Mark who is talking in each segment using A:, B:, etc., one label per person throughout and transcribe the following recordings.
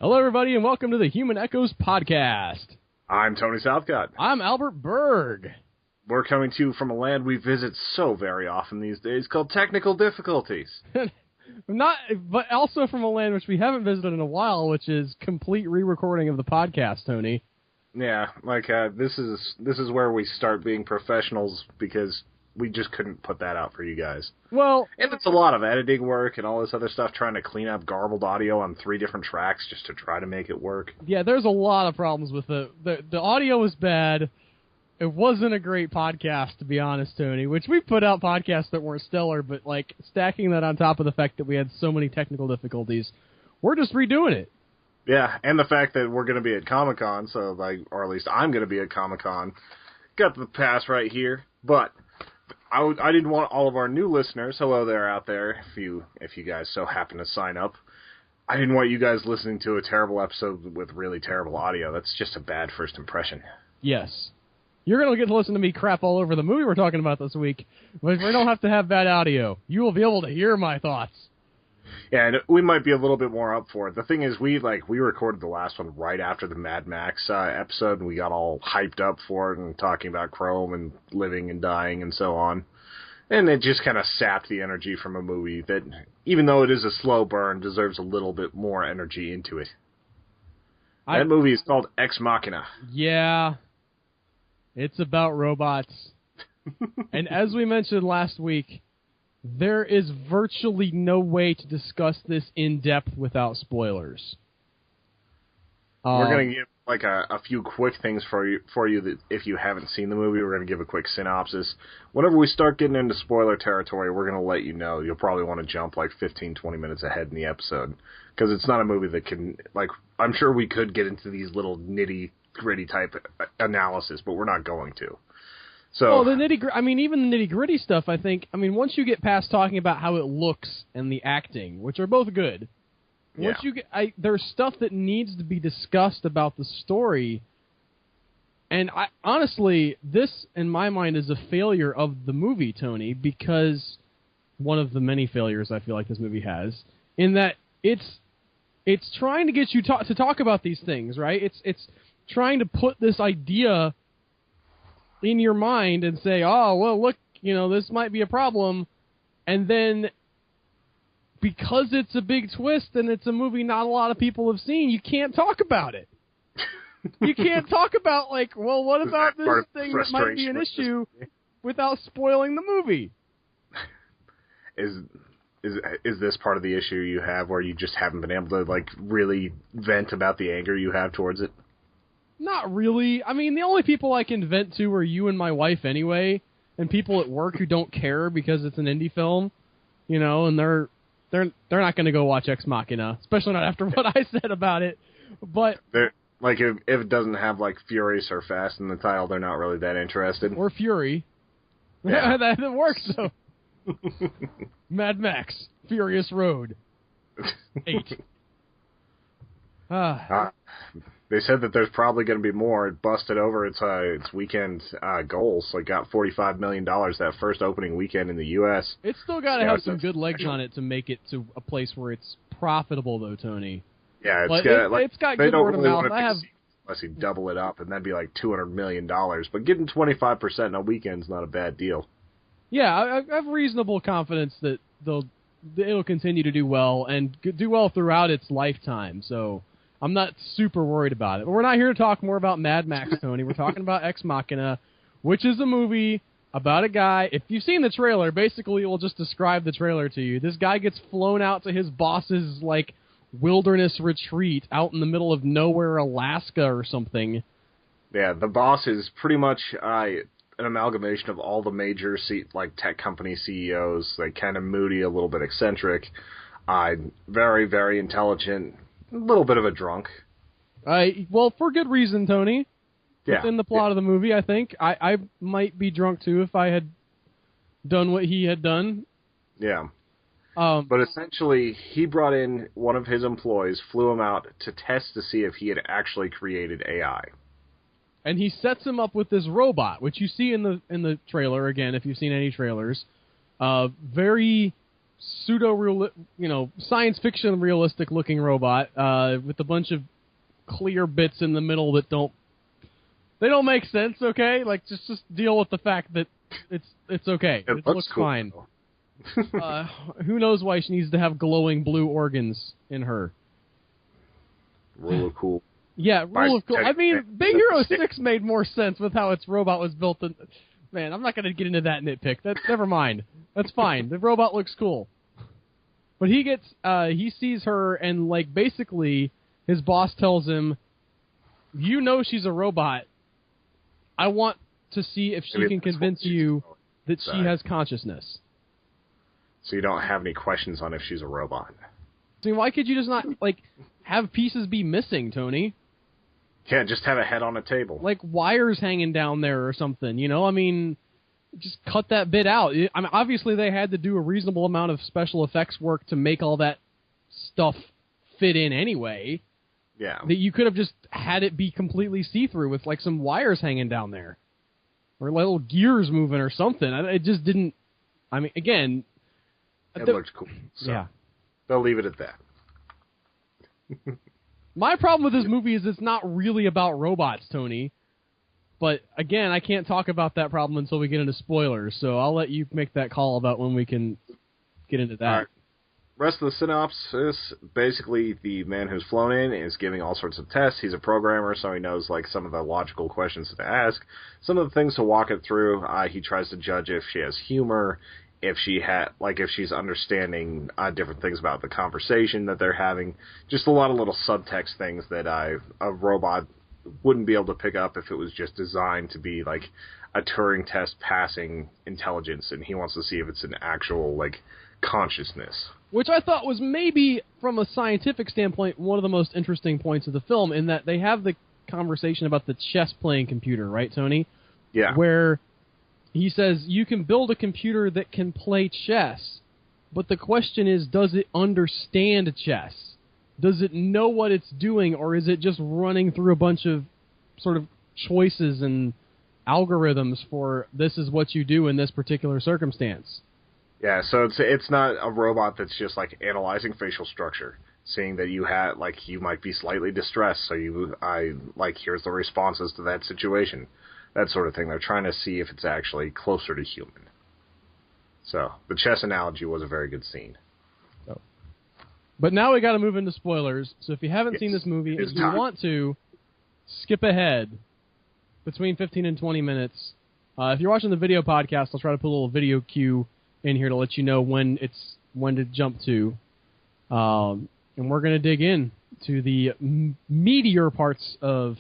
A: Hello, everybody, and welcome to the Human Echoes podcast.
B: I'm Tony Southcott.
A: I'm Albert Berg.
B: We're coming to you from a land we visit so very often these days called technical difficulties.
A: But also from a land which we haven't visited in a while, which is complete re-recording of the podcast, Tony.
B: Yeah, this is where we start being professionals because we just couldn't put that out for you guys.
A: Well,
B: and it's a lot of editing work and all this other stuff, trying to clean up garbled audio on 3 different tracks just to try to make it work.
A: Yeah, there's a lot of problems with it. The audio was bad. It wasn't a great podcast, to be honest, Tony, which we put out podcasts that weren't stellar, but stacking that on top of the fact that we had so many technical difficulties, we're just redoing it.
B: Yeah, and the fact that we're going to be at Comic-Con, or at least I'm going to be at Comic-Con. Got the pass right here, but I didn't want all of our new listeners, hello there out there, if you guys so happen to sign up, I didn't want you guys listening to a terrible episode with really terrible audio. That's just a bad first impression.
A: Yes. You're going to get to listen to me crap all over the movie we're talking about this week, but we don't have to have bad audio. You will be able to hear my thoughts.
B: Yeah, and we might be a little bit more up for it. The thing is, we recorded the last one right after the Mad Max episode, and we got all hyped up for it and talking about Chrome and living and dying and so on. And it just kind of sapped the energy from a movie that, even though it is a slow burn, deserves a little bit more energy into it. That movie is called Ex Machina.
A: Yeah, it's about robots. And as we mentioned last week, there is virtually no way to discuss this in depth without spoilers.
B: We're going to give a few quick things for you that if you haven't seen the movie, we're going to give a quick synopsis. Whenever we start getting into spoiler territory, we're going to let you know. You'll probably want to jump 15, 20 minutes ahead in the episode because it's not a movie that can, I'm sure we could get into these little nitty-gritty type analysis, but we're not going to. So,
A: well, even the nitty-gritty stuff, I think, once you get past talking about how it looks and the acting, which are both good, once you get, there's stuff that needs to be discussed about the story, and honestly, this, in my mind, is a failure of the movie, Tony, because one of the many failures I feel like this movie has, in that it's trying to get you to talk about these things, right? It's trying to put this idea in your mind and say, oh, well, look, this might be a problem. And then because it's a big twist and it's a movie not a lot of people have seen, you can't talk about it. You can't talk about, well, what about this thing that might be an issue without spoiling the movie?
B: Is this part of the issue you have where you just haven't been able to, really vent about the anger you have towards it?
A: Not really. The only people I can vent to are you and my wife anyway, and people at work who don't care because it's an indie film, and they're not going to go watch Ex Machina, especially not after what I said about it. But
B: if it doesn't have Furious or Fast in the title, they're not really that interested.
A: Or Fury.
B: Yeah.
A: That works though. Mad Max, Furious Road, 8.
B: They said that there's probably going to be more. It busted over its weekend goals. Got $45 million that first opening weekend in the U.S.
A: It's still got to have some good legs on it to make it to a place where it's profitable, though, Tony.
B: Yeah,
A: it's got good word of mouth.
B: Unless you double it up, and that'd be $200 million. But getting 25% in a weekend's not a bad deal.
A: Yeah, I have reasonable confidence that it'll continue to do well and do well throughout its lifetime. So I'm not super worried about it. But we're not here to talk more about Mad Max, Tony. We're talking about Ex Machina, which is a movie about a guy. If you've seen the trailer, basically we'll just describe the trailer to you. This guy gets flown out to his boss's, wilderness retreat out in the middle of nowhere, Alaska or something.
B: Yeah, the boss is pretty much an amalgamation of all the major tech company CEOs, kind of moody, a little bit eccentric, very, very intelligent, a little bit of a drunk.
A: Well, for good reason, Tony.
B: Yeah.
A: Within the plot of the movie, I think. I might be drunk, too, if I had done what he had done.
B: Yeah. But essentially, he brought in one of his employees, flew him out to test to see if he had actually created AI.
A: And he sets him up with this robot, which you see in the trailer, again, if you've seen any trailers. Very pseudo-real, science fiction realistic looking robot with a bunch of clear bits in the middle that don't make sense. Okay, like just deal with the fact that it's okay. It looks
B: cool,
A: fine. Who knows why she needs to have glowing blue organs in her?
B: Rule of cool.
A: Yeah, rule of cool. I mean, Big Hero 6 made more sense with how its robot was built. Man, I'm not going to get into that nitpick. Never mind. That's fine. The robot looks cool. But he sees her, and, like, basically, his boss tells him, you know she's a robot. I want to see if she can convince you that she has consciousness.
B: So you don't have any questions on if she's a robot.
A: I mean, why could you just not, like, have pieces be missing, Tony?
B: Yeah, just have a head on a table.
A: Like wires hanging down there or something, I mean, just cut that bit out. I mean, obviously they had to do a reasonable amount of special effects work to make all that stuff fit in anyway.
B: Yeah.
A: That you could have just had it be completely see-through with, like, some wires hanging down there. Or little gears moving or something. It just didn't... I mean, again...
B: It looked cool. So
A: yeah.
B: They'll leave it at that.
A: My problem with this movie is it's not really about robots, Tony. But, again, I can't talk about that problem until we get into spoilers, so I'll let you make that call about when we can get into that.
B: All right. Rest of the synopsis, basically the man who's flown in is giving all sorts of tests. He's a programmer, so he knows like some of the logical questions to ask, some of the things to walk it through. He tries to judge if she has humor, if she's understanding different things about the conversation that they're having. Just a lot of little subtext things that a robot wouldn't be able to pick up if it was just designed to be like a Turing test passing intelligence, and he wants to see if it's an actual like consciousness.
A: Which I thought was maybe, from a scientific standpoint, one of the most interesting points of the film, in that they have the conversation about the chess-playing computer, right, Tony?
B: Yeah.
A: Where he says, you can build a computer that can play chess, but the question is, does it understand chess? Does it know what it's doing, or is it just running through a bunch of sort of choices and algorithms for this is what you do in this particular circumstance?
B: Yeah, so it's not a robot that's just like analyzing facial structure, seeing that you might be slightly distressed, so here's the responses to that situation, that sort of thing. They're trying to see if it's actually closer to human. So the chess analogy was a very good scene.
A: Oh. But now we got to move into spoilers. So if you haven't seen this movie, if you want to, skip ahead between 15 and 20 minutes. If you're watching the video podcast, I'll try to put a little video cue in here to let you know when to jump to. And we're going to dig in to the meatier parts of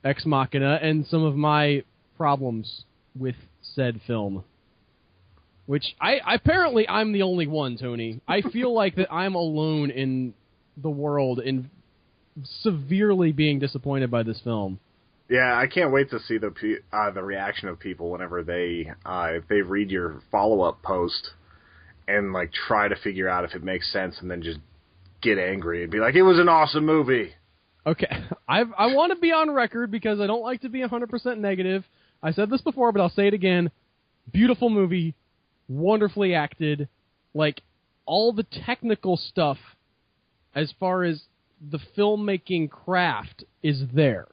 A: Ex Machina and some of my problems with said film. Which, apparently I'm the only one, Tony. I feel like that I'm alone in the world in severely being disappointed by this film.
B: Yeah, I can't wait to see the reaction of people whenever they read your follow-up post and like try to figure out if it makes sense, and then just get angry and be like, "It was an awesome movie."
A: Okay, I want to be on record because I don't like to be 100% negative. I said this before, but I'll say it again. Beautiful movie, wonderfully acted, like all the technical stuff as far as the filmmaking craft is there.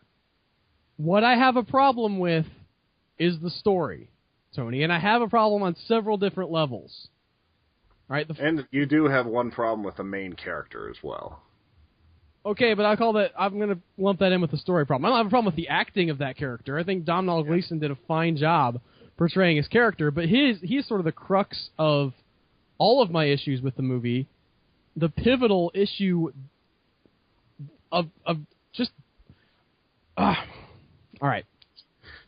A: What I have a problem with is the story, Tony, and I have a problem on several different levels. Right?
B: And you do have one problem with the main character as well.
A: Okay, but I'm going to lump that in with the story problem. I don't have a problem with the acting of that character. I think Domhnall Gleeson did a fine job portraying his character, but he's sort of the crux of all of my issues with the movie. The pivotal issue of just... all right.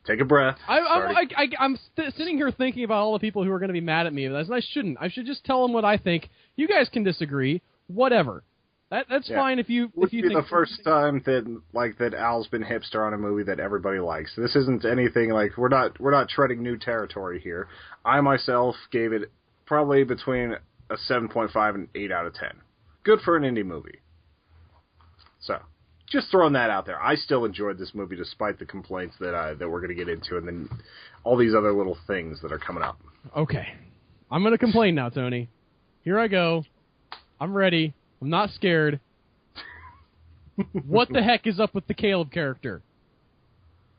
B: Take a breath.
A: I'm sitting here thinking about all the people who are going to be mad at me, and I shouldn't. I should just tell them what I think. You guys can disagree. Whatever. That's fine if you think... It would be
B: the first time that Al's been hipster on a movie that everybody likes. This isn't anything like... We're not treading new territory here. I myself gave it probably between a 7.5 and 8 out of 10. Good for an indie movie. So... Just throwing that out there. I still enjoyed this movie despite the complaints that we're going to get into, and then all these other little things that are coming up.
A: Okay. I'm going to complain now, Tony. Here I go. I'm ready. I'm not scared. What the heck is up with the Caleb character?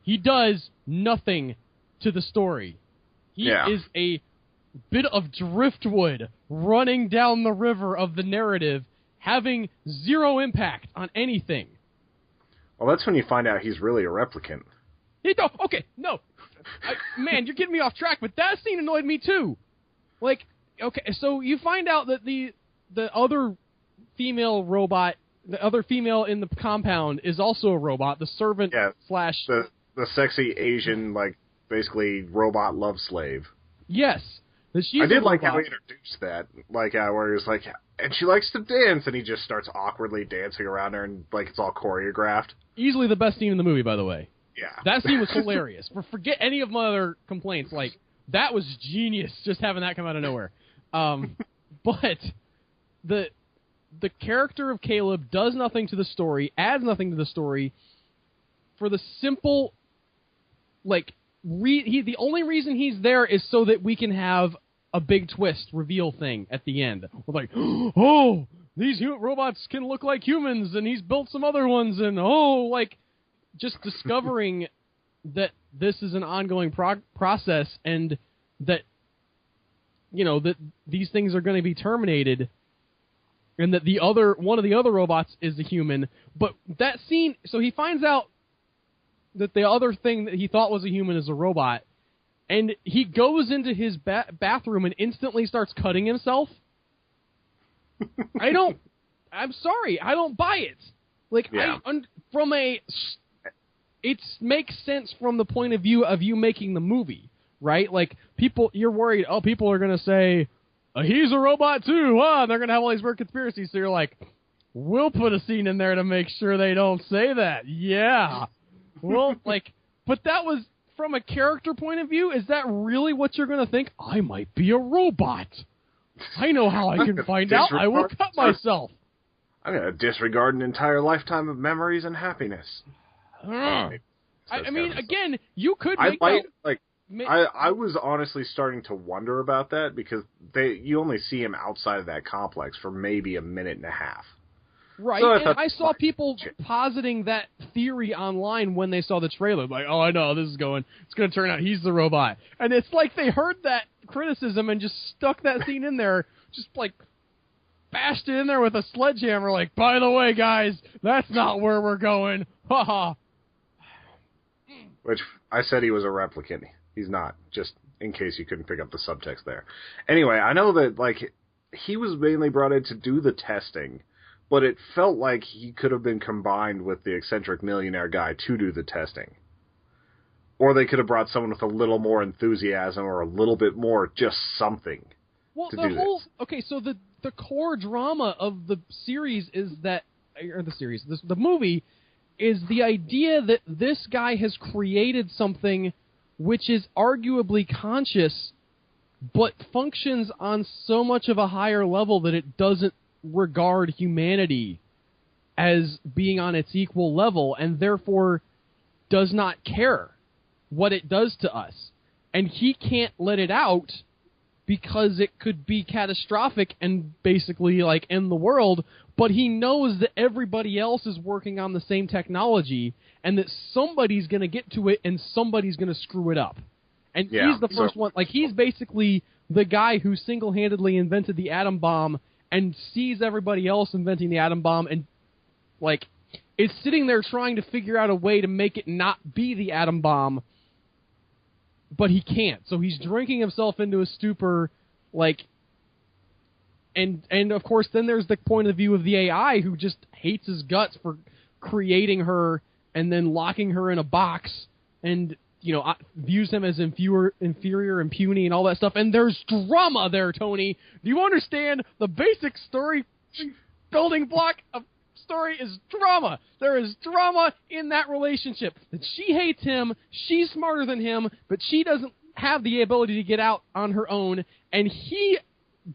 A: He does nothing to the story. He is a bit of driftwood running down the river of the narrative, having zero impact on anything.
B: Well, that's when you find out he's really a replicant.
A: Man, you're getting me off track, but that scene annoyed me too. Like, okay, so you find out that the other female robot, the other female in the compound is also a robot, the servant slash...
B: The sexy Asian, like, basically robot love slave.
A: Yes.
B: I did like how he introduced that, like, where he was like, and she likes to dance, and he just starts awkwardly dancing around her, and, like, it's all choreographed.
A: Easily the best scene in the movie, by the way.
B: Yeah.
A: That scene was hilarious. Forget any of my other complaints. Like, that was genius, just having that come out of nowhere. But the character of Caleb does nothing to the story, adds nothing to the story, for the simple, like, the only reason he's there is so that we can have a big twist reveal thing at the end. We're like, oh, these robots can look like humans, and he's built some other ones, and just discovering that this is an ongoing process, and that, that these things are going to be terminated, and that one of the other robots is a human. But that scene, so he finds out that the other thing that he thought was a human is a robot, and he goes into his bathroom and instantly starts cutting himself. I'm sorry, I don't buy it. Like, it makes sense from the point of view of you making the movie, right? Like, you're worried, people are going to say, he's a robot too, they're going to have all these weird conspiracies, so you're like, we'll put a scene in there to make sure they don't say that. Yeah. Well, but that was, from a character point of view, is that really what you're going to think? I might be a robot. I know how I can find out. I will cut myself.
B: I'm going to disregard an entire lifetime of memories and happiness.
A: I mean, again, you could make
B: I was honestly starting to wonder about that, because you only see him outside of that complex for maybe a minute and a half.
A: Right, so and I saw people positing that theory online when they saw the trailer. Like, oh, I know, it's going to turn out he's the robot. And it's like they heard that criticism and just stuck that scene in there, just, bashed it in there with a sledgehammer, like, by the way, guys, that's not where we're going. Ha ha.
B: Which, I said he was a replicant. He's not, just in case you couldn't pick up the subtext there. Anyway, I know that, he was mainly brought in to do the testing, but it felt like he could have been combined with the eccentric millionaire guy to do the testing. Or they could have brought someone with a little more enthusiasm or a little bit more just something to do this.
A: Okay, so the core drama of the series is that, the movie is the idea that this guy has created something which is arguably conscious, but functions on so much of a higher level that it doesn't regard humanity as being on its equal level, and therefore does not care what it does to us. And he can't let it out because it could be catastrophic and basically end the world, but he knows that everybody else is working on the same technology and that somebody's going to get to it and somebody's going to screw it up. And he's the first one. He's basically the guy who single-handedly invented the atom bomb and sees everybody else inventing the atom bomb and, is sitting there trying to figure out a way to make it not be the atom bomb, but he can't. So he's drinking himself into a stupor, and of course then there's the point of view of the AI who just hates his guts for creating her and then locking her in a box and, views him as inferior and puny and all that stuff. And there's drama there, Tony. Do you understand? The basic story building block of story is drama. There is drama in that relationship. That she hates him, she's smarter than him, but she doesn't have the ability to get out on her own, and he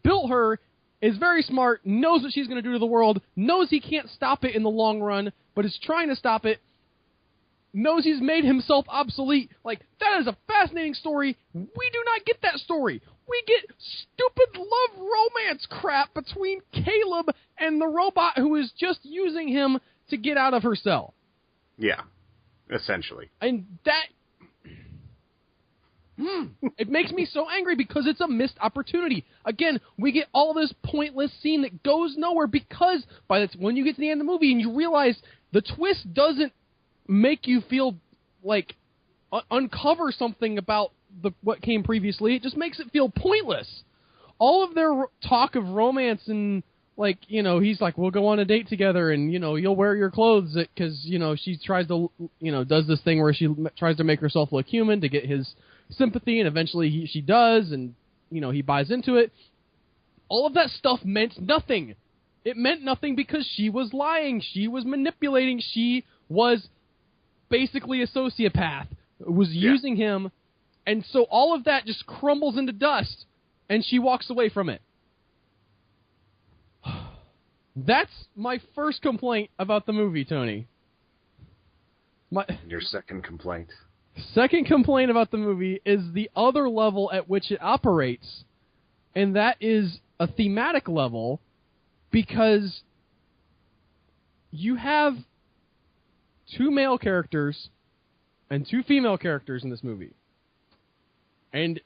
A: built her, is very smart, knows what she's going to do to the world, knows he can't stop it in the long run, but is trying to stop it, knows he's made himself obsolete. That is a fascinating story. We do not get that story. we get stupid love romance crap between Caleb and the robot who is just using him to get out of her cell.
B: Yeah, essentially.
A: And that... it makes me so angry because it's a missed opportunity. Again, we get all this pointless scene that goes nowhere because when you get to the end of the movie and you realize the twist doesn't make you feel like uncover something about what came previously. It just makes it feel pointless. All of their talk of romance and, like, you know, he's like, we'll go on a date together and, you know, you'll wear your clothes because, you know, she tries to, you know, does this thing where she tries to make herself look human to get his sympathy, and eventually she does, and, you know, he buys into it. All of that stuff meant nothing. It meant nothing because she was lying. She was manipulating. She was basically a sociopath. Was using him, and so all of that just crumbles into dust, and she walks away from it. That's my first complaint about the movie, Tony.
B: Your second complaint.
A: Second complaint about the movie is the other level at which it operates, and that is a thematic level, because you have 2 male characters and 2 female characters in this movie. And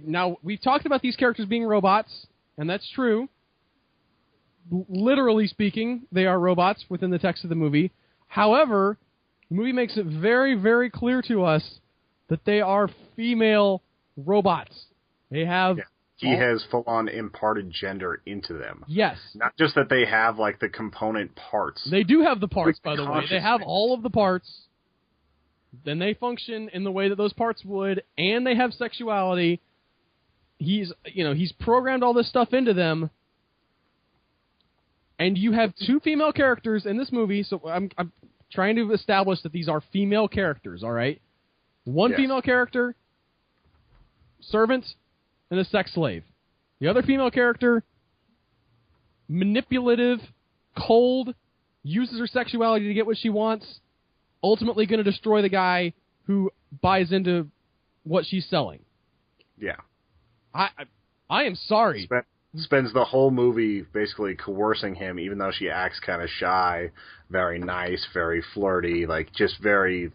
A: now we've talked about these characters being robots, and that's true. Literally speaking, they are robots within the text of the movie. However, the movie makes it very, very clear to us that they are female robots. They have...
B: Yeah. He has full-on imparted gender into them.
A: Yes.
B: Not just that they have, like, the component parts.
A: They do have the parts, by the way. They have all of the parts. Then they function in the way that those parts would, and they have sexuality. He's programmed all this stuff into them. And you have 2 female characters in this movie, so I'm trying to establish that these are female characters, all right? One female character, servant, and a sex slave. The other female character, manipulative, cold, uses her sexuality to get what she wants, ultimately going to destroy the guy who buys into what she's selling.
B: Yeah.
A: I am sorry.
B: Spends the whole movie basically coercing him, even though she acts kind of shy, very nice, very flirty, like just very,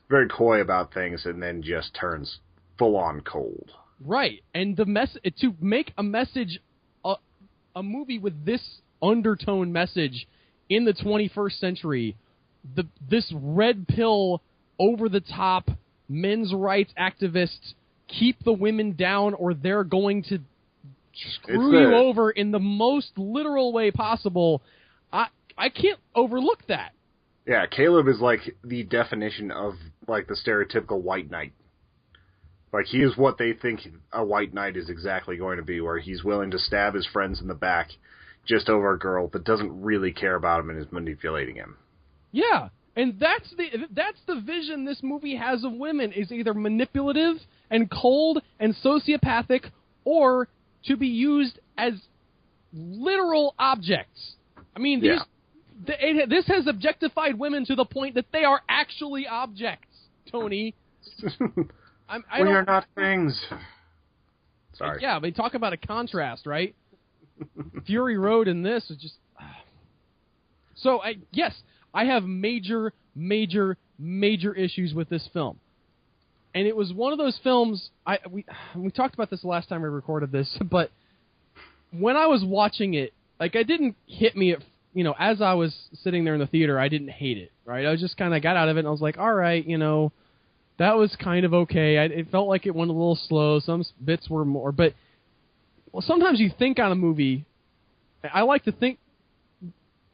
B: very coy about things, and then just turns full-on cold.
A: Right, and to make a message, a movie with this undertone message in the 21st century, this red pill, over-the-top, men's rights activists, keep the women down or they're going to screw you over in the most literal way possible. I can't overlook that.
B: Yeah, Caleb is like the definition of like the stereotypical white knight. Like, he is what they think a white knight is exactly going to be, where he's willing to stab his friends in the back just over a girl, but doesn't really care about him and is manipulating him.
A: Yeah, and that's the vision this movie has of women, is either manipulative and cold and sociopathic, or to be used as literal objects. I mean, this has objectified women to the point that they are actually objects, Tony.
B: We are not things. Sorry.
A: Yeah, they talk about a contrast, right? Fury Road and this is just... So, yes, I have major, major, major issues with this film. And it was one of those films... We talked about this the last time we recorded this, but when I was watching it, like, it didn't hit me, as I was sitting there in the theater, I didn't hate it, right? I just kind of got out of it and I was like, all right, that was kind of okay. It felt like it went a little slow. Some bits were more, but sometimes you think on a movie. I like to think,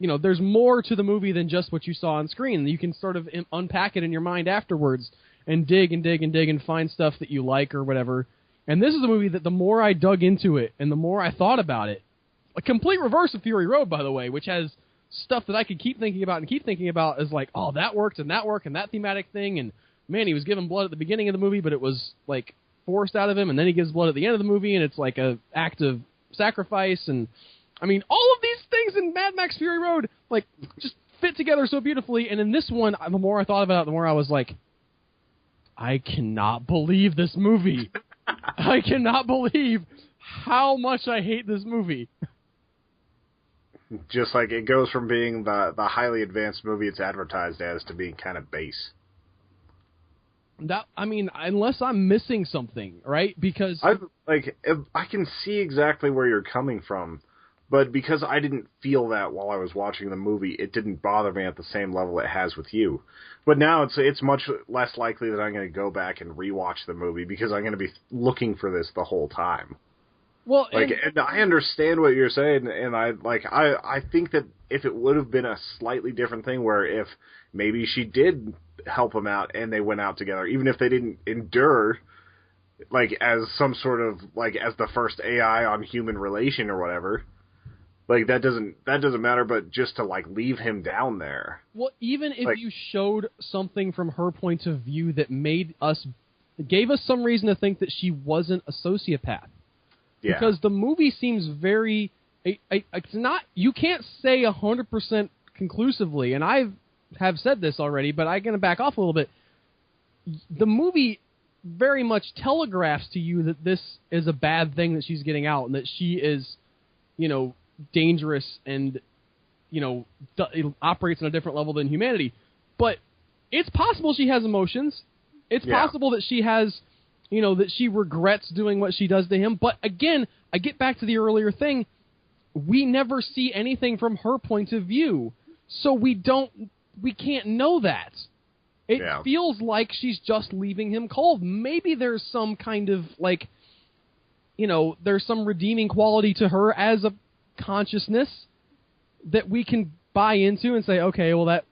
A: there's more to the movie than just what you saw on screen. You can sort of unpack it in your mind afterwards and dig and dig and dig and find stuff that you like or whatever. And this is a movie that the more I dug into it and the more I thought about it, a complete reverse of Fury Road, by the way, which has stuff that I could keep thinking about as like, oh, that worked and that thematic thing, and man, he was given blood at the beginning of the movie, but it was, like, forced out of him, and then he gives blood at the end of the movie, and it's like an act of sacrifice, and, I mean, all of these things in Mad Max Fury Road, like, just fit together so beautifully, and in this one, the more I thought about it, the more I was like, I cannot believe this movie. I cannot believe how much I hate this movie.
B: Just like it goes from being the highly advanced movie it's advertised as to being kind of base.
A: Unless I'm missing something, right? Because
B: I can see exactly where you're coming from, but because I didn't feel that while I was watching the movie, it didn't bother me at the same level it has with you. But now it's much less likely that I'm going to go back and rewatch the movie because I'm going to be looking for this the whole time.
A: Well,
B: and I understand what you're saying, and I think that if it would have been a slightly different thing, where if maybe she did help him out and they went out together, even if they didn't endure, as some sort of as the first AI on human relation or whatever, that doesn't matter. But just to leave him down there.
A: Well, even if you showed something from her point of view that gave us some reason to think that she wasn't a sociopath.
B: Yeah.
A: Because the movie seems very... it's not... You can't say 100% conclusively, and I have said this already, but I'm going to back off a little bit. The movie very much telegraphs to you that this is a bad thing that she's getting out, and that she is, dangerous and, operates on a different level than humanity. But it's possible she has emotions. It's possible that she has... that she regrets doing what she does to him. But again, I get back to the earlier thing. We never see anything from her point of view. So we can't know that. It feels like she's just leaving him cold. Maybe there's some kind of, there's some redeeming quality to her as a consciousness that we can buy into and say, okay, well, that,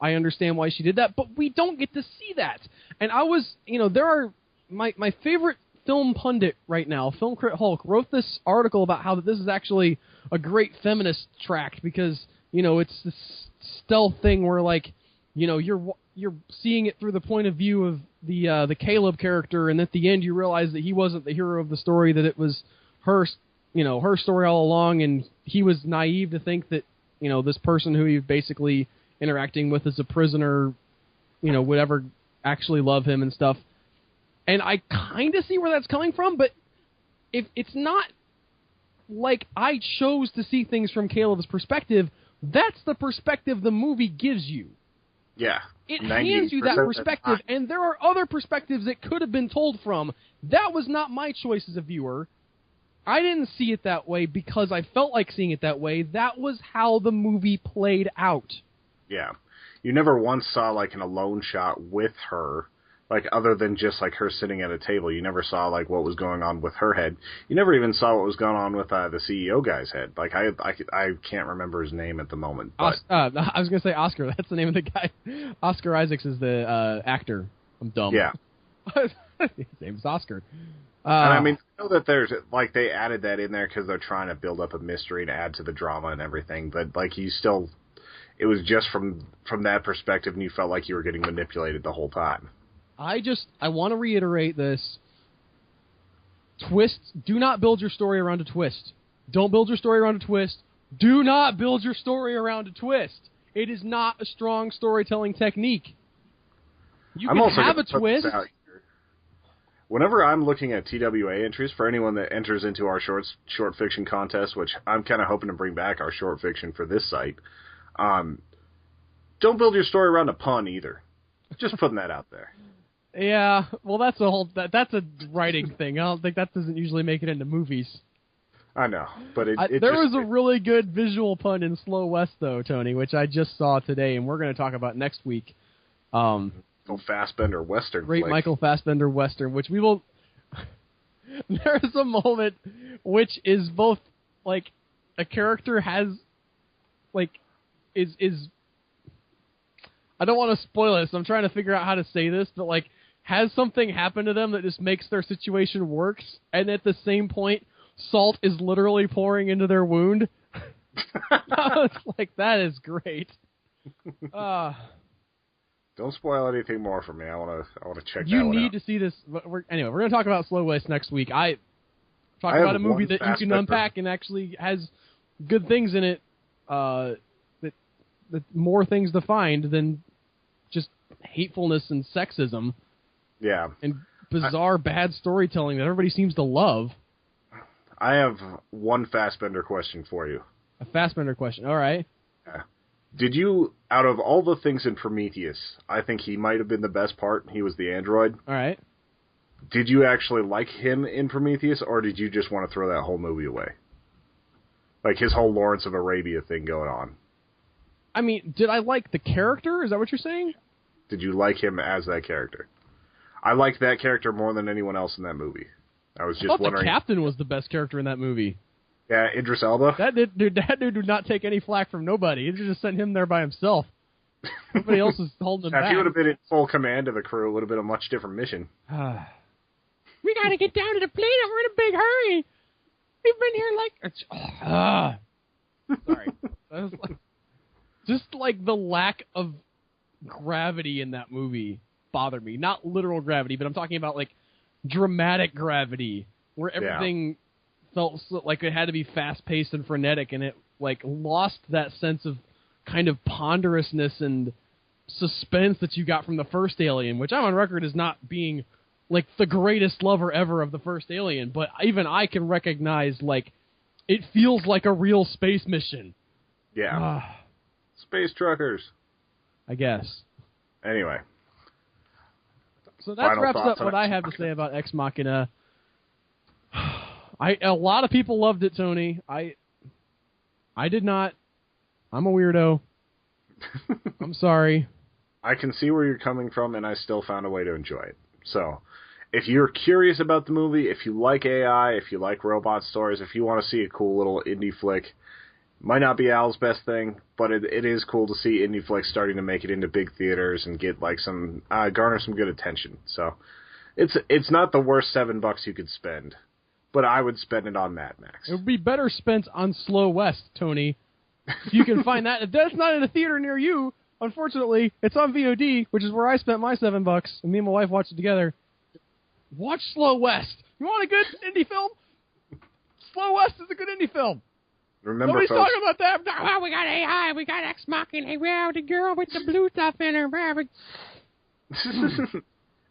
A: I understand why she did that. But we don't get to see that. And I was, there are... My favorite film pundit right now, Film Crit Hulk, wrote this article about how this is actually a great feminist tract because, it's this stealth thing where, you're seeing it through the point of view of the Caleb character, and at the end you realize that he wasn't the hero of the story, that it was her, her story all along, and he was naive to think that, this person who he's basically interacting with as a prisoner, would ever actually love him and stuff. And I kind of see where that's coming from, but if it's not like I chose to see things from Caleb's perspective, that's the perspective the movie gives you.
B: Yeah.
A: It hands you that perspective, and there are other perspectives it could have been told from. That was not my choice as a viewer. I didn't see it that way because I felt like seeing it that way. That was how the movie played out.
B: Yeah. You never once saw, an alone shot with her. Other than just, her sitting at a table. You never saw, what was going on with her head. You never even saw what was going on with the CEO guy's head. I can't remember his name at the moment. But...
A: I was going to say Oscar. That's the name of the guy. Oscar Isaacs is the actor. I'm dumb.
B: Yeah.
A: His name's Oscar.
B: And I know that there's, they added that in there because they're trying to build up a mystery and add to the drama and everything. But, you still... It was just from that perspective, and you felt like you were getting manipulated the whole time.
A: I want to reiterate this. Twists, do not build your story around a twist. Don't build your story around a twist. Do not build your story around a twist. It is not a strong storytelling technique. You can have a twist.
B: Whenever I'm looking at TWA entries, for anyone that enters into our short fiction contest, which I'm kind of hoping to bring back our short fiction for this site, don't build your story around a pun either. Just putting that out there.
A: Yeah, well, that's a writing thing. I don't think that doesn't usually make it into movies.
B: I know, but
A: there was a really good visual pun in Slow West, though, Tony, which I just saw today, and we're going to talk about next week.
B: Fassbender Western.
A: Great flick. Michael Fassbender Western, which we will... There is a moment which is both, a character has, is... I don't want to spoil this. I'm trying to figure out how to say this, but, has something happened to them that just makes their situation worse, and at the same point, salt is literally pouring into their wound. It's that is great.
B: Don't spoil anything more for me. I want to check that
A: You
B: one
A: need
B: out.
A: to see this. Anyway, we're going to talk about Slow West next week. I talk about a movie that you can unpack and actually has good things in it, that more things to find than just hatefulness and sexism.
B: Yeah.
A: And bizarre, bad storytelling that everybody seems to love.
B: I have one Fassbender question for you.
A: A Fassbender question. All right.
B: Did you, out of all the things in Prometheus, I think he might have been the best part. He was the android.
A: All right.
B: Did you actually like him in Prometheus, or did you just want to throw that whole movie away? Like his whole Lawrence of Arabia thing going on.
A: I mean, did I like the character? Is that what you're saying?
B: Did you like him as that character? I liked that character more than anyone else in that movie. I was just wondering.
A: The captain was the best character in that movie.
B: Yeah, Idris Elba.
A: That dude did not take any flack from nobody. He just sent him there by himself. Nobody else was holding him back.
B: If he would have been in full command of the crew, it would have been a much different mission.
A: We got to get down to the planet. We're in a big hurry. We've been here sorry. That was just like the lack of gravity in that movie bothered me. Not literal gravity, but I'm talking about like dramatic gravity, where everything felt like it had to be fast-paced and frenetic, and it like lost that sense of kind of ponderousness and suspense that you got from the first Alien, which I'm on record as not being like the greatest lover ever of the first Alien, but even I can recognize like it feels like a real space mission.
B: Yeah. Space truckers.
A: I guess.
B: Anyway.
A: So that wraps up what I have to say about Ex Machina. A lot of people loved it, Tony. I did not. I'm a weirdo. I'm sorry.
B: I can see where you're coming from, and I still found a way to enjoy it. So, if you're curious about the movie, if you like AI, if you like robot stories, if you want to see a cool little indie flick, might not be Al's best thing, but it is cool to see indie flicks starting to make it into big theaters and get like some garner some good attention. So, it's not the worst $7 you could spend, but I would spend it on Mad Max.
A: It would be better spent on Slow West, Tony. If you can find that. If that's not in a theater near you, unfortunately, it's on VOD, which is where I spent my $7, and me and my wife watched it together. Watch Slow West. You want a good indie film? Slow West is a good indie film.
B: Remember,
A: nobody's
B: folks,
A: talking about that. Oh, we got AI, we got Ex Machina, we have the girl with the blue stuff in her.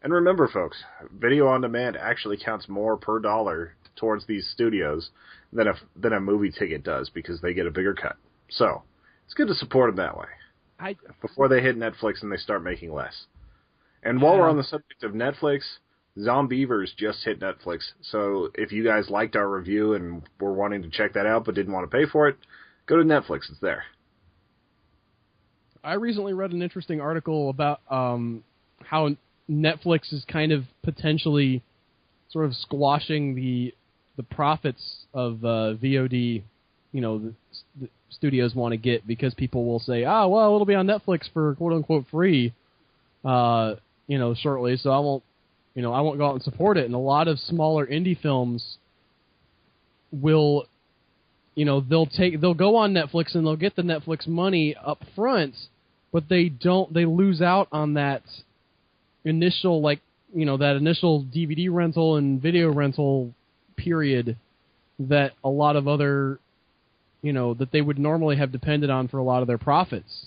B: And remember, folks, video on demand actually counts more per dollar towards these studios than a movie ticket does, because they get a bigger cut. So, it's good to support them that way. Before they hit Netflix and they start making less. And while we're on the subject of Netflix, Zombievers just hit Netflix. So if you guys liked our review and were wanting to check that out but didn't want to pay for it, go to Netflix. It's there.
A: I recently read an interesting article about how Netflix is kind of potentially sort of squashing the profits of VOD, the studios want to get, because people will say, well, it'll be on Netflix for quote-unquote free, shortly, so I won't go out and support it. And a lot of smaller indie films will, they'll go on Netflix and they'll get the Netflix money up front, but they lose out on that initial, that initial DVD rental and video rental period that a lot of other, that they would normally have depended on for a lot of their profits.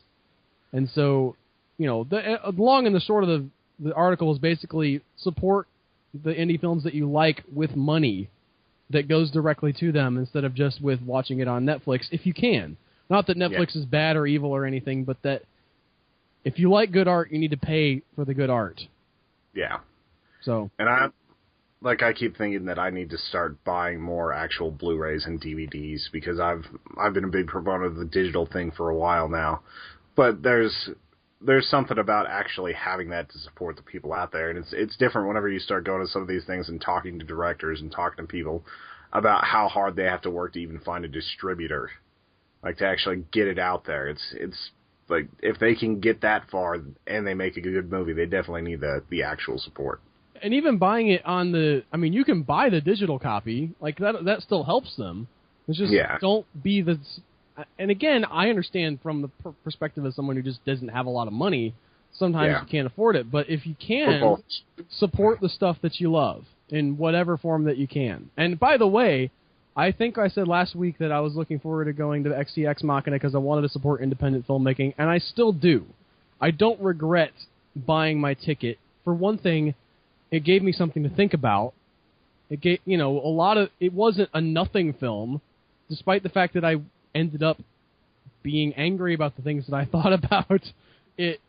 A: And so, the long and the short of the article is basically support the indie films that you like with money that goes directly to them instead of just with watching it on Netflix if you can. Not that Netflix is bad or evil or anything, but that if you like good art, you need to pay for the good art.
B: Yeah.
A: So.
B: And I keep thinking that I need to start buying more actual Blu-rays and DVDs, because I've been a big proponent of the digital thing for a while now. But there's something about actually having that to support the people out there, and it's different whenever you start going to some of these things and talking to directors and talking to people about how hard they have to work to even find a distributor, like to actually get it out there. It's like if they can get that far and they make a good movie, they definitely need the actual support.
A: And even buying it on you can buy the digital copy, like that still helps them. It's just don't be the. And again, I understand from the perspective of someone who just doesn't have a lot of money, sometimes you can't afford it. But if you can, support the stuff that you love in whatever form that you can. And by the way, I think I said last week that I was looking forward to going to Ex Machina because I wanted to support independent filmmaking, and I still do. I don't regret buying my ticket. For one thing, it gave me something to think about. It gave, a lot of, it wasn't a nothing film, despite the fact that I ended up being angry about the things that I thought about. It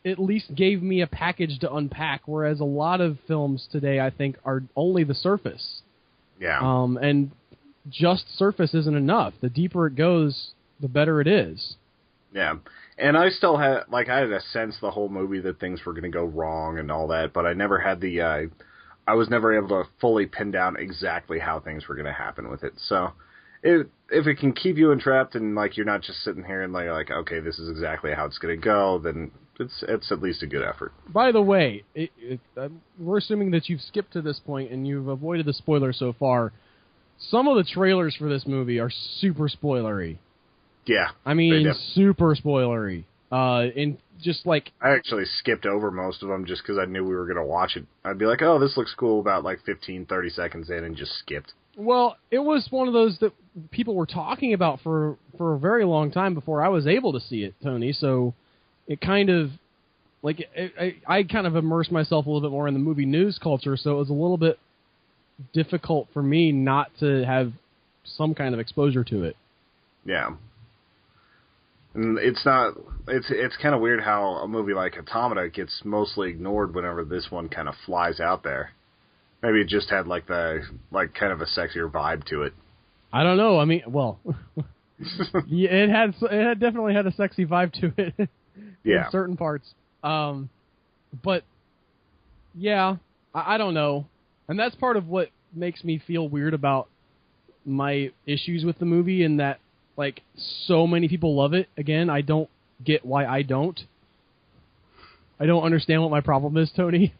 A: at least gave me a package to unpack, whereas a lot of films today, I think, are only the surface.
B: Yeah.
A: And just surface isn't enough. The deeper it goes, the better it is.
B: Yeah. And I still had, I had a sense the whole movie that things were going to go wrong and all that, but I never had I was never able to fully pin down exactly how things were going to happen with it. So, if it can keep you entrapped and, you're not just sitting here and, okay, this is exactly how it's going to go, then it's at least a good effort.
A: By the way, we're assuming that you've skipped to this point and you've avoided the spoilers so far. Some of the trailers for this movie are super spoilery.
B: Yeah.
A: I mean, super spoilery. And just
B: I actually skipped over most of them just because I knew we were going to watch it. I'd be like, oh, this looks cool about 15, 30 seconds in and just skipped.
A: Well, it was one of those that people were talking about for a very long time before I was able to see it, Tony. So it kind of, I kind of immersed myself a little bit more in the movie news culture, so it was a little bit difficult for me not to have some kind of exposure to it.
B: Yeah. And it's kind of weird how a movie like Automata gets mostly ignored whenever this one kind of flies out there. Maybe it just had kind of a sexier vibe to it.
A: I don't know. I mean, well, yeah, it had definitely had a sexy vibe to it in certain parts. But yeah, I don't know. And that's part of what makes me feel weird about my issues with the movie, in that so many people love it. Again, I don't get why I don't. I don't understand what my problem is, Tony.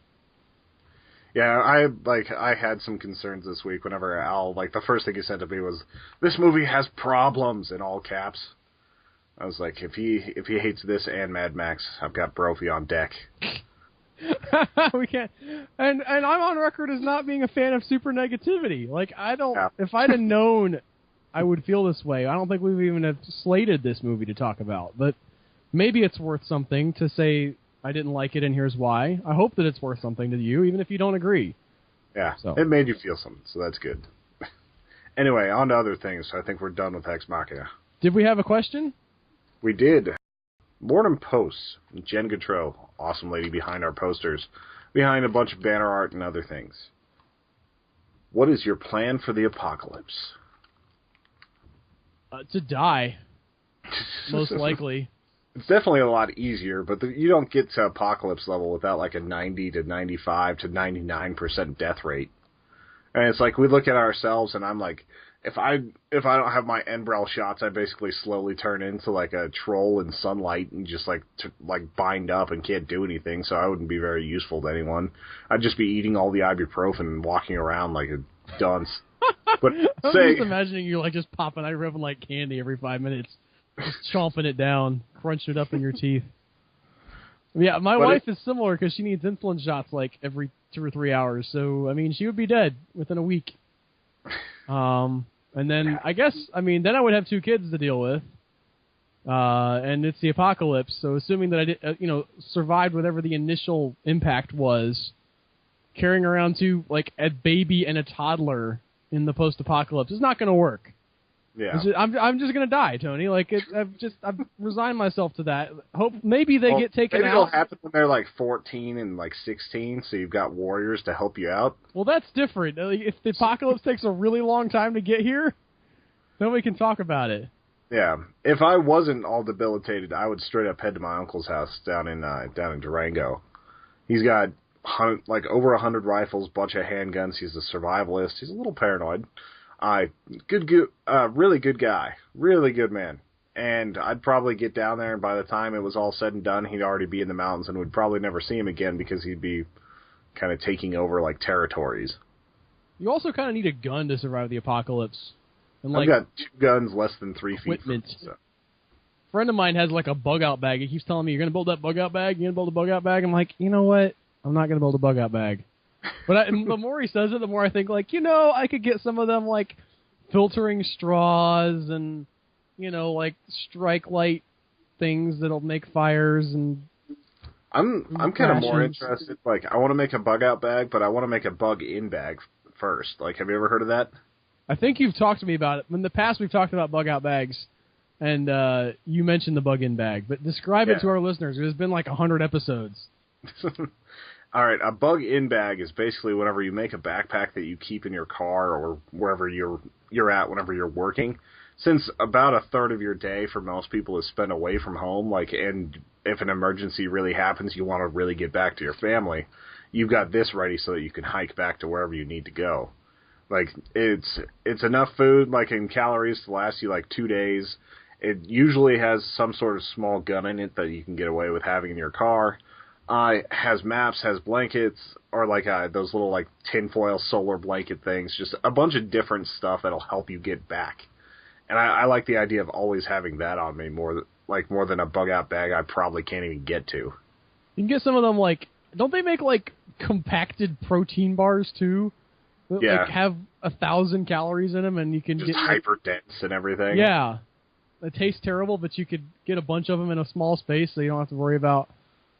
B: Yeah, I had some concerns this week whenever Al, the first thing he said to me was, "This movie has problems," in all caps. I was like, if he hates this and Mad Max, I've got Brophy on deck.
A: We can't, and I'm on record as not being a fan of super negativity. If I'd have known I would feel this way, I don't think we would even have slated this movie to talk about. But maybe it's worth something to say I didn't like it and here's why. I hope that it's worth something to you, even if you don't agree.
B: Yeah, It made you feel something, so that's good. Anyway, on to other things. I think we're done with Ex Machina.
A: Did we have a question?
B: We did. Mortem Posts, Jen Gautreau, awesome lady behind our posters, behind a bunch of banner art and other things. What is your plan for the apocalypse?
A: To die, most likely.
B: It's definitely a lot easier, but you don't get to apocalypse level without a 90 to 95 to 99% death rate. And it's we look at ourselves, and I'm like, if I don't have my Enbrel shots, I basically slowly turn into a troll in sunlight and just bind up and can't do anything. So I wouldn't be very useful to anyone. I'd just be eating all the ibuprofen and walking around like a dunce. But
A: I'm just imagining you just popping ibuprofen like candy every 5 minutes, just chomping it down, crunching it up in your teeth. Yeah, my wife is similar because she needs insulin shots every 2 or 3 hours. So I mean, she would be dead within a week. And then I guess then I would have 2 kids to deal with. And it's the apocalypse. So assuming that I did, survived whatever the initial impact was, carrying around a baby and a toddler in the post-apocalypse is not going to work.
B: Yeah,
A: I'm just going to die, Tony. I've resigned myself to that. Hope maybe they get taken
B: maybe
A: out.
B: It'll happen when they're 14 and 16, so you've got warriors to help you out.
A: Well, that's different. If the apocalypse takes a really long time to get here, then we can talk about it.
B: Yeah, if I wasn't all debilitated, I would straight up head to my uncle's house down in Durango. He's got over 100 rifles, bunch of handguns. He's a survivalist. He's a little paranoid. Really good guy, really good man. And I'd probably get down there, and by the time it was all said and done, he'd already be in the mountains, and we'd probably never see him again because he'd be kind of taking over territories.
A: You also kind of need a gun to survive the apocalypse. And
B: I've got 2 guns less than 3 feet.
A: Equipment. A friend of mine has a bug out bag. He keeps telling me, "You're gonna build that bug out bag. You're gonna build a bug out bag." I'm like, you know what? I'm not gonna build a bug out bag. But the more he says it, the more I think I could get some of them filtering straws and strike light things that'll make fires and
B: I'm kind of more interested. Like, I want to make a bug out bag, but I want to make a bug in bag first. Like, have you ever heard of that?
A: I think you've talked to me about it. In the past, we've talked about bug out bags, and you mentioned the bug in bag. But describe it to our listeners. There's been like 100 episodes.
B: All right, a bug in bag is basically whenever you make a backpack that you keep in your car or wherever you're at whenever you're working. Since about a third of your day for most people is spent away from home, like, and if an emergency really happens, you want to really get back to your family, you've got this ready so that you can hike back to wherever you need to go. Like, it's enough food, like, in calories to last you, like, 2 days. It usually has some sort of small gun in it that you can get away with having in your car. Has maps, has blankets, or, like, those little, like, tinfoil solar blanket things. Just a bunch of different stuff that'll help you get back. And I like the idea of always having that on me more than a bug-out bag I probably can't even get to.
A: You can get some of them, like, don't they make, like, compacted protein bars, too? That, like, have 1,000 calories in them, and you can
B: just
A: get...
B: hyper-dense and everything.
A: Yeah. They taste terrible, but you could get a bunch of them in a small space, so you don't have to worry about...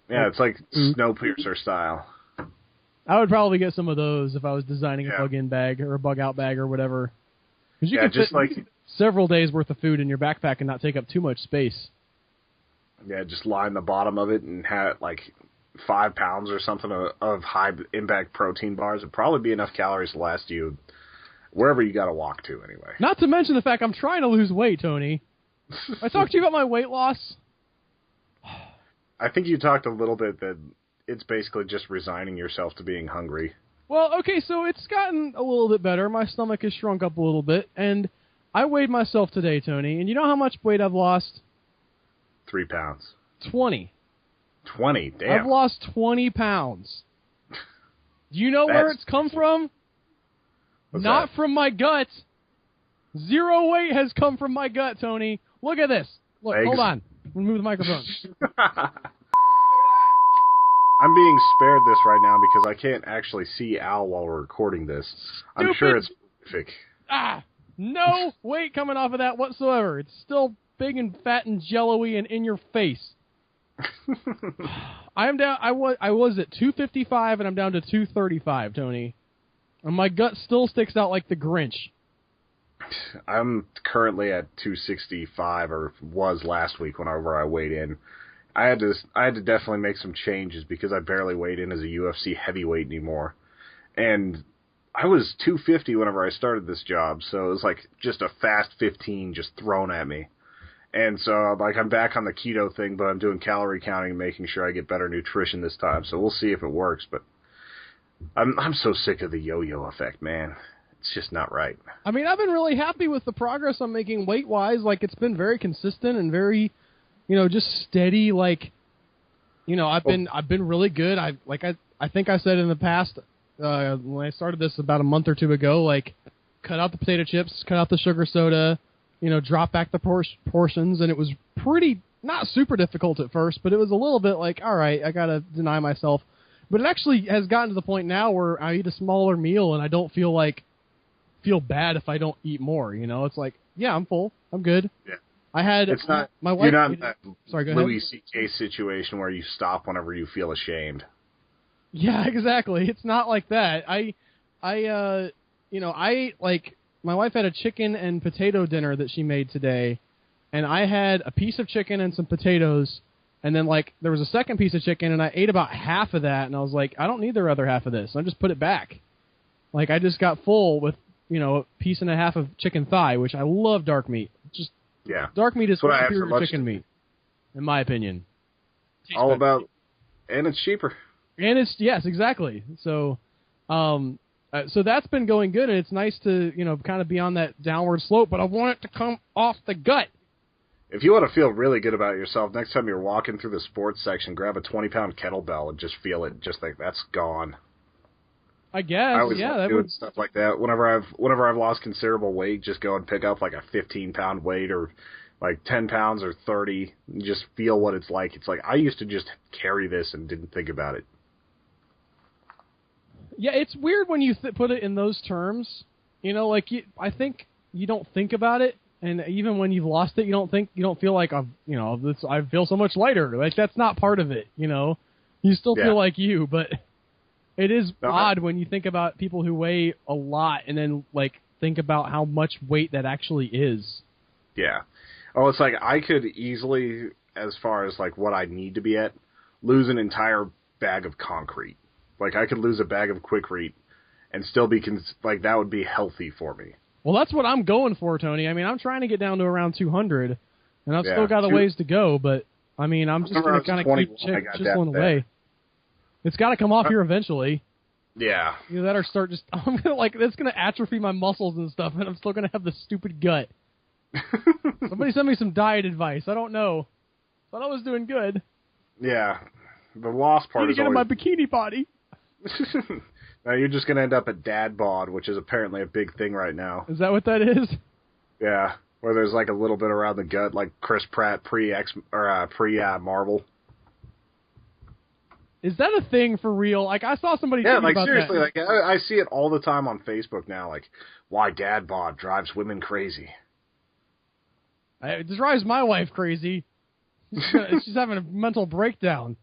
B: Yeah, it's like Snowpiercer style.
A: I would probably get some of those if I was designing a bug-in bag or a bug-out bag or whatever. Because you can fit several days' worth of food in your backpack and not take up too much space.
B: Yeah, just line the bottom of it and have, like, 5 pounds or something of high in-bag protein bars. It'd probably be enough calories to last you wherever you got to walk to, anyway.
A: Not to mention the fact I'm trying to lose weight, Tony. I talked to you about my weight loss.
B: I think you talked a little bit that it's basically just resigning yourself to being hungry.
A: Well, okay, so it's gotten a little bit better. My stomach has shrunk up a little bit, and I weighed myself today, Tony, and you know how much weight I've lost?
B: 3 pounds.
A: 20.
B: 20? Damn.
A: I've lost 20 pounds. Do you know where it's come from? Not from my gut. 0 weight has come from my gut, Tony. Look at this. Look, hold on. I'm going to move the microphone.
B: I'm being spared this right now because I can't actually see Al while we're recording this. I'm sure it's horrific.
A: No weight coming off of that whatsoever. It's still big and fat and jello-y and in your face. I am down. I was at 255 and I'm down to 235, Tony. And my gut still sticks out like the Grinch.
B: I'm currently at 265, or was last week whenever I weighed in. I had to definitely make some changes because I barely weighed in as a UFC heavyweight anymore. And I was 250 whenever I started this job, so it was like just a fast 15 just thrown at me. And so, like, I'm back on the keto thing, but I'm doing calorie counting and making sure I get better nutrition this time. So we'll see if it works, but I'm so sick of the yo-yo effect, man. It's just not right. I
A: mean, I've been really happy with the progress I'm making weight-wise. Like, it's been very consistent and very, just steady. Like, I've been really good. I think I said in the past, when I started this about a month or two ago, like, cut out the potato chips, cut out the sugar soda, drop back the portions, and it was pretty, not super difficult at first, but it was a little bit like, all right, I got to deny myself. But it actually has gotten to the point now where I eat a smaller meal and I don't feel bad if I don't eat more. It's like, yeah, I'm full. I'm good.
B: Yeah.
A: I had my wife.
B: You're not in that
A: sorry, go ahead.
B: Louis C.K. situation where you stop whenever you feel ashamed.
A: Yeah, exactly. It's not like that. I ate, like, my wife had a chicken and potato dinner that she made today, and I had a piece of chicken and some potatoes, and then, like, there was a second piece of chicken, and I ate about half of that, and I was like, I don't need the other half of this. I just put it back. Like, I just got full with, a piece and a half of chicken thigh, which I love dark meat. Just dark meat is superior chicken meat, in my opinion.
B: All about, and it's cheaper.
A: And it's, yes, exactly. So, so that's been going good, and it's nice to, kind of be on that downward slope, but I want it to come off the gut.
B: If you want to feel really good about yourself, next time you're walking through the sports section, grab a 20-pound kettlebell and just feel it, just like, that's gone.
A: I guess,
B: I always like doing stuff like that. Whenever I've lost considerable weight, just go and pick up like a 15-pound weight or like 10 pounds or 30, and just feel what it's like. It's like, I used to just carry this and didn't think about it.
A: Yeah, it's weird when you put it in those terms. I think you don't think about it, and even when you've lost it, you don't feel like I feel so much lighter. Like, that's not part of it. You still feel like you, but it is odd when you think about people who weigh a lot and then, like, think about how much weight that actually is.
B: Yeah. Oh, it's like I could easily, as far as, like, what I need to be at, lose an entire bag of concrete. Like, I could lose a bag of Quikrete and still be, like, that would be healthy for me.
A: Well, that's what I'm going for, Tony. I mean, I'm trying to get down to around 200, and I've still got a ways to go, but, I mean, I'm just going to kind of keep chiseling away. It's got to come off here eventually.
B: Yeah.
A: Either that or start just... I'm gonna, like, that's going to atrophy my muscles and stuff, and I'm still going to have this stupid gut. Somebody send me some diet advice. I don't know. Thought I was doing good.
B: Yeah. The lost part is
A: always... I need to get in my bikini body.
B: Now you're just going to end up at dad bod, which is apparently a big thing right now.
A: Is that what that is?
B: Yeah. Where there's like a little bit around the gut, like Chris Pratt pre-Marvel.
A: Is that a thing for real? Like, I saw somebody
B: talking about
A: seriously,
B: that. Like, I see it all the time on Facebook now, like, why dad bod drives women crazy.
A: It drives my wife crazy. She's having a mental breakdown.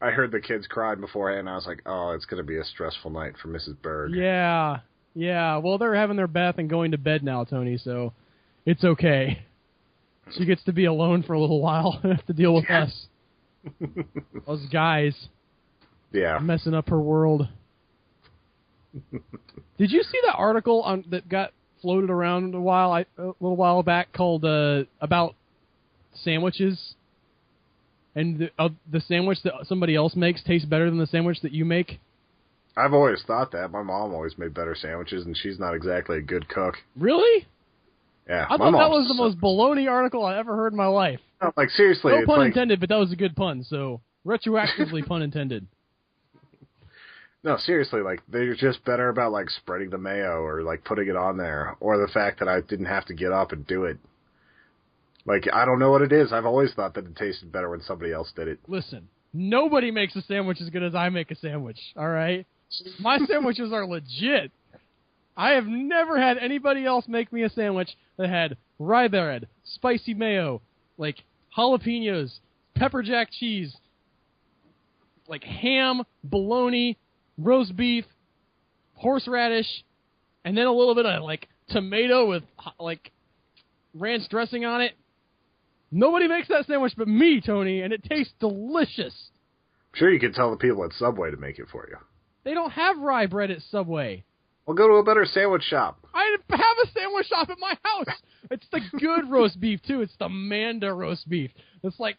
B: I heard the kids cried beforehand, and I was like, oh, it's going to be a stressful night for Mrs. Berg.
A: Yeah. Well, they're having their bath and going to bed now, Tony, so it's okay. She gets to be alone for a little while and have to deal with us. Those guys.
B: Yeah.
A: Messing up her world. Did you see that article that got floated around a little while back called about sandwiches? And the sandwich that somebody else makes tastes better than the sandwich that you make?
B: I've always thought that. My mom always made better sandwiches, and she's not exactly a good cook.
A: Really?
B: Yeah.
A: I thought that was the most baloney article I ever heard in my life.
B: No, like, seriously.
A: No pun intended, but that was a good pun, so retroactively pun intended.
B: No, seriously, like, they're just better about, like, spreading the mayo or, like, putting it on there, or the fact that I didn't have to get up and do it. Like, I don't know what it is. I've always thought that it tasted better when somebody else did it.
A: Listen, nobody makes a sandwich as good as I make a sandwich, all right? My sandwiches are legit. I have never had anybody else make me a sandwich that had rye bread, spicy mayo, like jalapenos, pepper jack cheese, like ham, bologna, roast beef, horseradish, and then a little bit of, like, tomato with, like, ranch dressing on it. Nobody makes that sandwich but me, Tony, and it tastes delicious.
B: I'm sure you could tell the people at Subway to make it for you.
A: They don't have rye bread at Subway.
B: Well, go to a better sandwich shop.
A: I have a sandwich shop at my house. It's the good roast beef, too. It's the Manda roast beef. It's, like,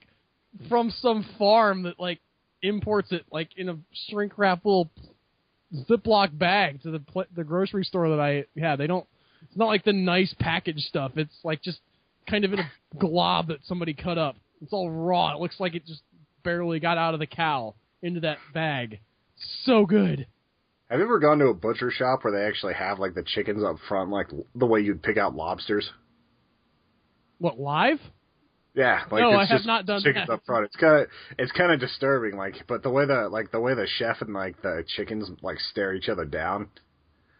A: from some farm that, like, imports it, like, in a shrink-wrap little Ziploc bag to the grocery store that I have. They don't... It's not like the nice packaged stuff. It's, like, just kind of in a glob that somebody cut up. It's all raw. It looks like it just barely got out of the cow into that bag. So good.
B: Have you ever gone to a butcher shop where they actually have, like, the chickens up front, like the way you'd pick out lobsters?
A: What, live?
B: Yeah, like,
A: no,
B: it's
A: I have not done
B: chickens
A: that.
B: Up front. It's kind of disturbing, like, but the way the chef and, like, the chickens, like, stare each other down,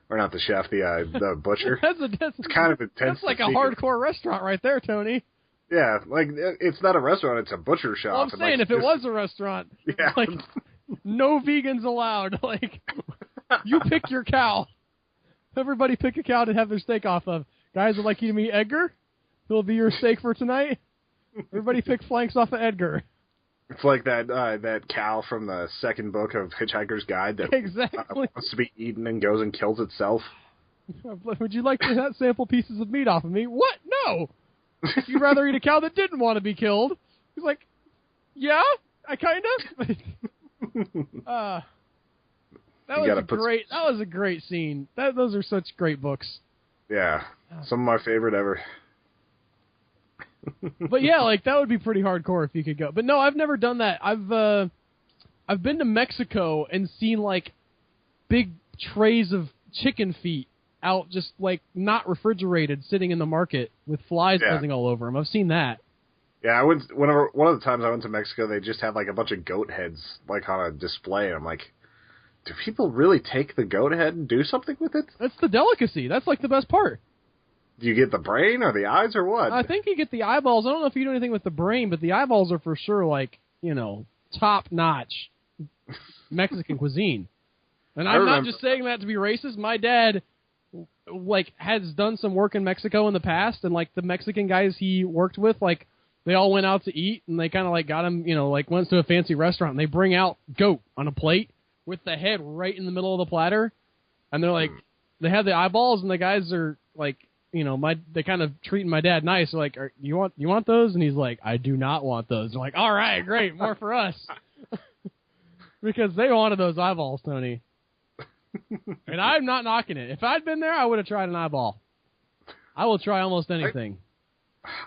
B: or not the chef, the butcher. It's kind of intense.
A: That's like a hardcore restaurant right there, Tony.
B: Yeah, like, it's not a restaurant, it's a butcher shop.
A: Well, I'm saying, if it was a restaurant,
B: yeah.
A: Like, no vegans allowed. Like, you pick your cow. Everybody pick a cow to have their steak off of. Guys, I'd like you to meet Edgar. He'll be your steak for tonight. Everybody pick flanks off of Edgar.
B: It's like that cow from the second book of Hitchhiker's Guide that
A: exactly
B: wants to be eaten and goes and kills itself.
A: Would you like to sample pieces of meat off of me? What? No! You'd rather eat a cow that didn't want to be killed. He's like, yeah, I kind of. That was a great scene. Those are such great books.
B: Yeah, some of my favorite ever.
A: But yeah, like, that would be pretty hardcore if you could go. But no, I've never done that. I've been to Mexico and seen, like, big trays of chicken feet out just, like, not refrigerated, sitting in the market with flies buzzing all over them. I've seen that.
B: Yeah, one of the times I went to Mexico, they just had, like, a bunch of goat heads, like, on a display, and I'm like, do people really take the goat head and do something with it?
A: That's the delicacy. That's, like, the best part.
B: Do you get the brain or the eyes or what?
A: I think you get the eyeballs. I don't know if you do anything with the brain, but the eyeballs are for sure, like, you know, top-notch Mexican cuisine. And I'm not just saying that to be racist. My dad, like, has done some work in Mexico in the past, and, like, the Mexican guys he worked with, like, they all went out to eat, and they kind of, like, got him, you know, like, went to a fancy restaurant, and they bring out goat on a plate with the head right in the middle of the platter, and they're like, they have the eyeballs, and the guys are, like, you know, they kind of treating my dad nice. They're like, you want those? And he's like, I do not want those. They're like, all right, great, more for us. Because they wanted those eyeballs, Tony. And I'm not knocking it. If I'd been there, I would have tried an eyeball. I will try almost anything.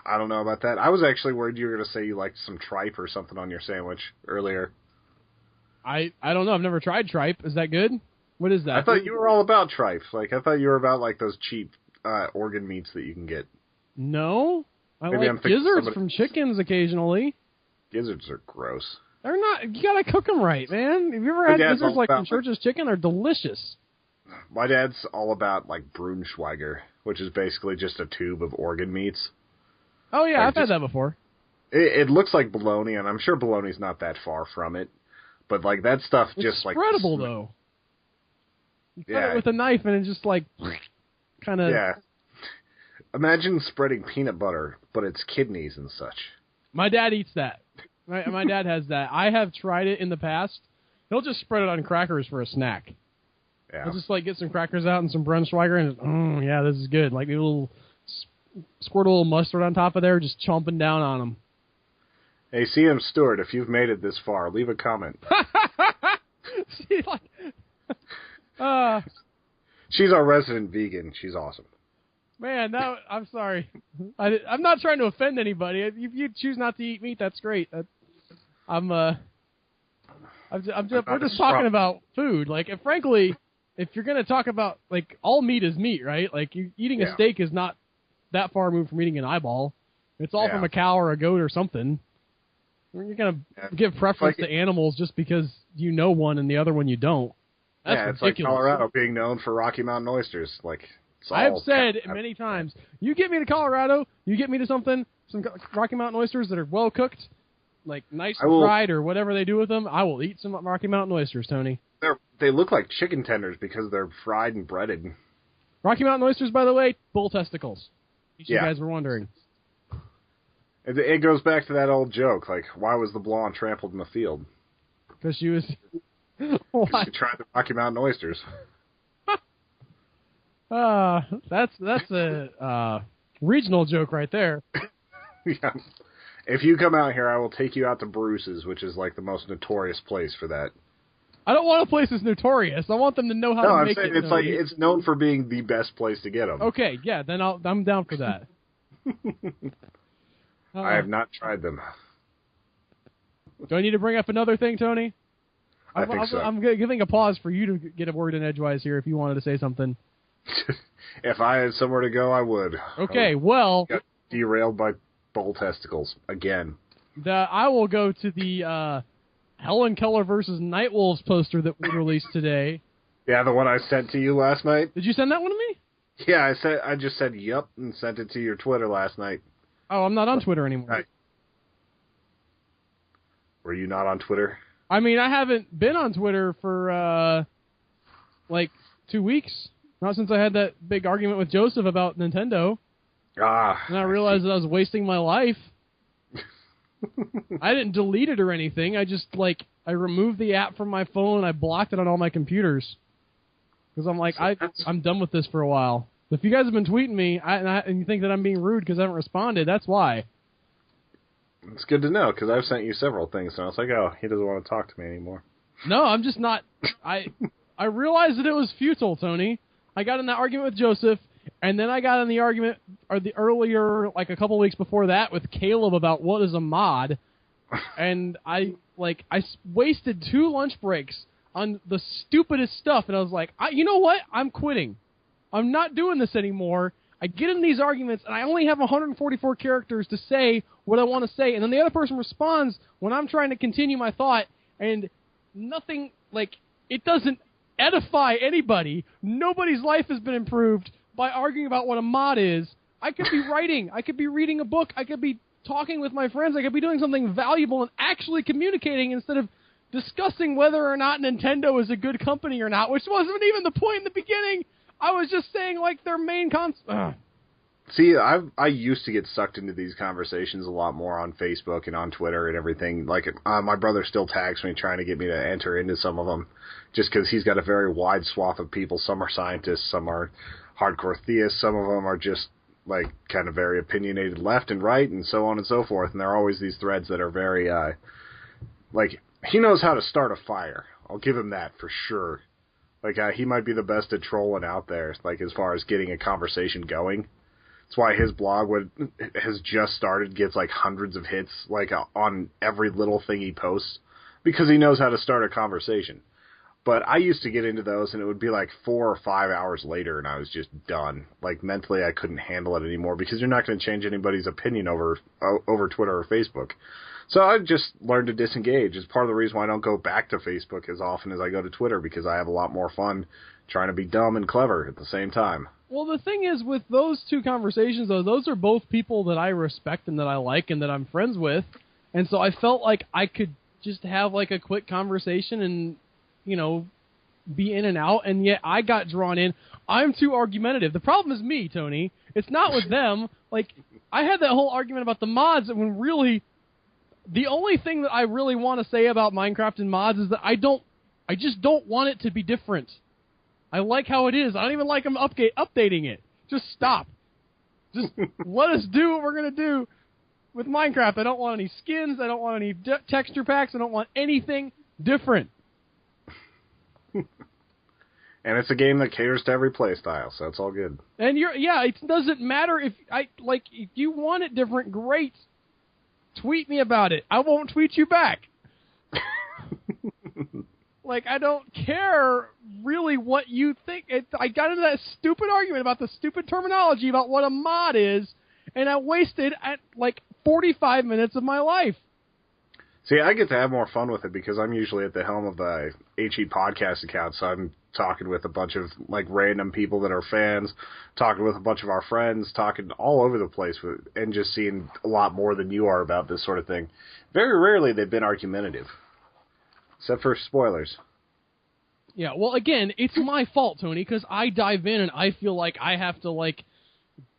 B: I don't know about that. I was actually worried you were going to say you liked some tripe or something on your sandwich earlier.
A: I don't know. I've never tried tripe. Is that good? What is that?
B: I thought you were all about tripe. Like, I thought you were about, like, those cheap organ meats that you can get.
A: No. Maybe like gizzards from chickens occasionally.
B: Gizzards are gross.
A: They're not. You gotta cook them right, man. Have you ever had gizzards like from Church's Chicken? They're delicious.
B: My dad's all about, like, Braunschweiger, which is basically just a tube of organ meats.
A: Oh, yeah, I've had that before.
B: It looks like bologna, and I'm sure bologna's not that far from it. But, like, that stuff just, like...
A: It's spreadable, though. You cut it with a knife, and it just, like... kind of...
B: Yeah. Imagine spreading peanut butter, but it's kidneys and such.
A: My dad eats that. My dad has that. I have tried it in the past. He'll just spread it on crackers for a snack.
B: Yeah.
A: He'll just like get some crackers out and some Braunschweiger, and yeah, this is good. Like maybe a little squirt a little mustard on top of there, just chomping down on them.
B: Hey, CM Stewart, if you've made it this far, leave a comment. She's our resident vegan. She's awesome.
A: Man, no, I'm sorry. I'm not trying to offend anybody. If you choose not to eat meat, that's great. We're just talking about food. Like, and frankly, if you're going to talk about, like, all meat is meat, right? Like, eating a steak is not that far removed from eating an eyeball. It's all from a cow or a goat or something. You're going to give preference to animals just because you know one and the other one you don't. That's ridiculous.
B: Like Colorado being known for Rocky Mountain oysters. Like,
A: I've said many times, you get me to Colorado, you get me to some Rocky Mountain oysters that are well cooked, like nice and fried or whatever they do with them, I will eat some Rocky Mountain oysters, Tony.
B: They look like chicken tenders because they're fried and breaded.
A: Rocky Mountain oysters, by the way, bull testicles. You guys were wondering.
B: It goes back to that old joke, like, why was the blonde trampled in the field?
A: Because she was...
B: Because she tried the Rocky Mountain oysters.
A: That's a regional joke right there.
B: Yeah. If you come out here, I will take you out to Bruce's, which is like the most notorious place for that.
A: I don't want a place that's notorious. I want them to know how to make it.
B: No, I'm saying it's like it's known for being the best place to get them.
A: Okay, yeah, then I'm down for that.
B: I have not tried them.
A: Do I need to bring up another thing, Tony?
B: I think so.
A: I'm giving a pause for you to get a word in edgewise here if you wanted to say something.
B: If I had somewhere to go, I would.
A: Okay, well...
B: Got derailed by bull testicles again.
A: I will go to the Helen Keller versus Nightwolves poster that we released today.
B: Yeah, the one I sent to you last night.
A: Did you send that one to me?
B: Yeah, I just said yup and sent it to your Twitter last night.
A: Oh, I'm not on Twitter anymore.
B: Right. Were you not on Twitter?
A: I mean, I haven't been on Twitter for, like, 2 weeks. Not since I had that big argument with Joseph about Nintendo. And I realized that I was wasting my life. I didn't delete it or anything. I just, like, I removed the app from my phone. I blocked it on all my computers. Because I'm like, I'm done with this for a while. If you guys have been tweeting me and you think that I'm being rude because I haven't responded, that's why.
B: It's good to know, because I've sent you several things, and I was like, oh, he doesn't want to talk to me anymore.
A: No, I'm just not... I realized that it was futile, Tony. I got in that argument with Joseph, and then I got in the argument earlier, like a couple weeks before that, with Caleb about what is a mod, and I wasted 2 lunch breaks on the stupidest stuff, and I was like, you know what? I'm quitting. I'm not doing this anymore. I get in these arguments, and I only have 144 characters to say what I want to say, and then the other person responds when I'm trying to continue my thought, and nothing, like, it doesn't edify anybody. Nobody's life has been improved by arguing about what a mod is. I could be writing. I could be reading a book. I could be talking with my friends. I could be doing something valuable and actually communicating instead of discussing whether or not Nintendo is a good company or not, which wasn't even the point in the beginning. I was just saying, like, their main
B: See, I used to get sucked into these conversations a lot more on Facebook and on Twitter and everything. Like, my brother still tags me trying to get me to enter into some of them, just because he's got a very wide swath of people. Some are scientists, some are hardcore theists, some of them are just, like, kind of very opinionated left and right, and so on and so forth. And there are always these threads that are very, like, he knows how to start a fire. I'll give him that for sure. Like, he might be the best at trolling out there, like, as far as getting a conversation going. That's why his blog has just started, gets like hundreds of hits, like on every little thing he posts, because he knows how to start a conversation. But I used to get into those, and it would be like 4 or 5 hours later, and I was just done. Like, mentally, I couldn't handle it anymore, because you're not going to change anybody's opinion over Twitter or Facebook. So I just learned to disengage. It's part of the reason why I don't go back to Facebook as often as I go to Twitter, because I have a lot more fun trying to be dumb and clever at the same time.
A: Well, the thing is, with those two conversations, though, those are both people that I respect and that I like and that I'm friends with. And so I felt like I could just have, like, a quick conversation and, you know, be in and out. And yet I got drawn in. I'm too argumentative. The problem is me, Tony. It's not with them. Like, I had that whole argument about the mods when really the only thing that I really want to say about Minecraft and mods is that I just don't want it to be different. I like how it is. I don't even like them updating it. Just stop. Just let us do what we're going to do with Minecraft. I don't want any skins. I don't want any texture packs. I don't want anything different.
B: And it's a game that caters to every play style, so it's all good.
A: And it doesn't matter if you want it different, great. Tweet me about it. I won't tweet you back. Like, I don't care really what you think. I got into that stupid argument about the stupid terminology about what a mod is, and I wasted, 45 minutes of my life.
B: See, I get to have more fun with it because I'm usually at the helm of the HE podcast account, so I'm talking with a bunch of, like, random people that are fans, talking with a bunch of our friends, talking all over the place, and just seeing a lot more than you are about this sort of thing. Very rarely they've been argumentative. Except for spoilers.
A: Yeah, well, again, it's my fault, Tony, because I dive in and I feel like I have to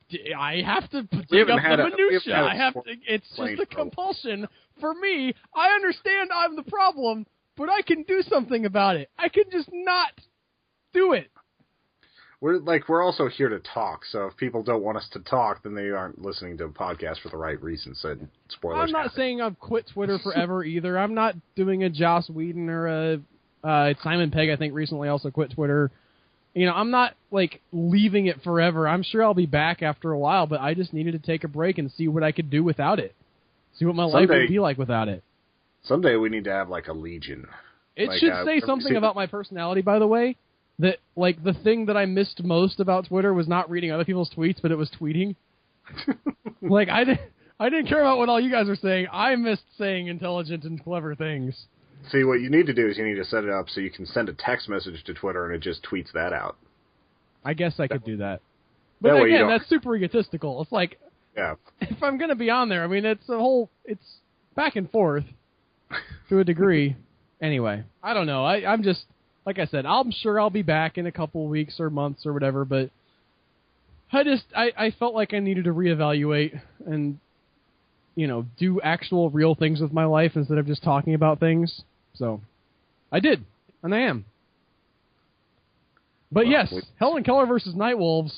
A: dig up the minutia. It's just a compulsion for me. I understand I'm the problem, but I can do something about it. I can just not do it.
B: We're also here to talk, so if people don't want us to talk, then they aren't listening to a podcast for the right reasons. And spoilers.
A: I'm not saying I've quit Twitter forever either. I'm not doing a Joss Whedon or a Simon Pegg. I think recently also quit Twitter. You know, I'm not leaving it forever. I'm sure I'll be back after a while, but I just needed to take a break and see what I could do without it. See what my life would be like without it.
B: Someday we need to have a legion.
A: It should say something about my personality, by the way. That, the thing that I missed most about Twitter was not reading other people's tweets, but it was tweeting. I didn't care about what all you guys were saying. I missed saying intelligent and clever things.
B: See, what you need to do is you need to set it up so you can send a text message to Twitter and it just tweets that out.
A: I guess I could do that. But again, that's super egotistical. It's
B: yeah.
A: If I'm going to be on there, I mean, it's back and forth to a degree. Anyway, I don't know. I'm just... Like I said, I'm sure I'll be back in a couple weeks or months or whatever, but I felt like I needed to reevaluate and, do actual real things with my life instead of just talking about things. So, I did, and I am. But yes, Helen Keller versus Nightwolves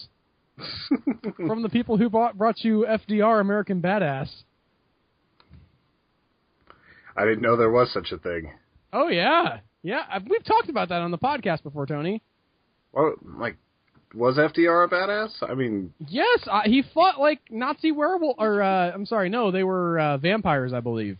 A: from the people who brought you FDR, American Badass.
B: I didn't know there was such a thing.
A: Oh, yeah. Yeah, we've talked about that on the podcast before, Tony.
B: Well, was FDR a badass? I mean...
A: Yes, he fought, Nazi werewolf... Or, I'm sorry, no, they were vampires, I believe.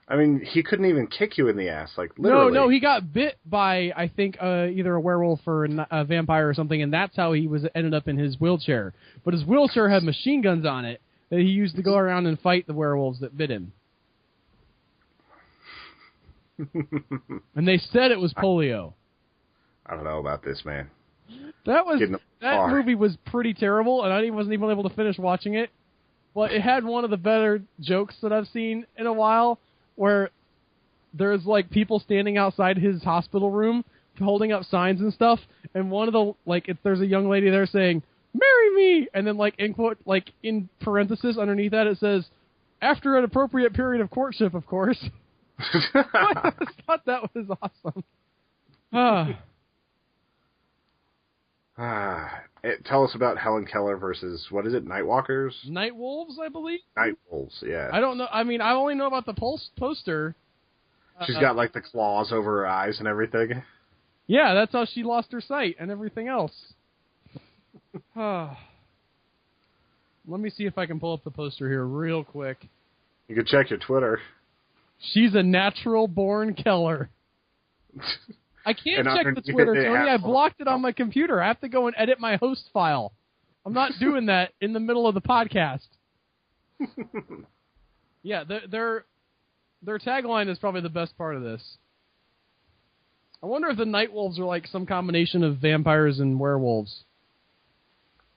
B: I mean, he couldn't even kick you in the ass, literally.
A: No, he got bit by, I think, either a werewolf or a vampire or something, and that's how he ended up in his wheelchair. But his wheelchair had machine guns on it that he used to go around and fight the werewolves that bit him. And they said it was polio.
B: I don't know about this, man.
A: That movie was pretty terrible, and I wasn't even able to finish watching it. But it had one of the better jokes that I've seen in a while, where there's like people standing outside his hospital room holding up signs and stuff, and one of the if there's a young lady there saying "marry me," and then in parenthesis underneath that it says "after an appropriate period of courtship, of course." I just thought that was awesome.
B: Tell us about Helen Keller versus, what is it, Nightwalkers?
A: Nightwolves, I believe?
B: Nightwolves, yeah.
A: I don't know. I mean, I only know about the poster.
B: She's got, the claws over her eyes and everything.
A: Yeah, that's how she lost her sight and everything else. Let me see if I can pull up the poster here real quick.
B: You can check your Twitter.
A: She's a natural-born Keller. I can't check the Twitter, Tony. I blocked it on my computer. I have to go and edit my host file. I'm not doing that in the middle of the podcast. Yeah, their tagline is probably the best part of this. I wonder if the Nightwolves are like some combination of vampires and werewolves.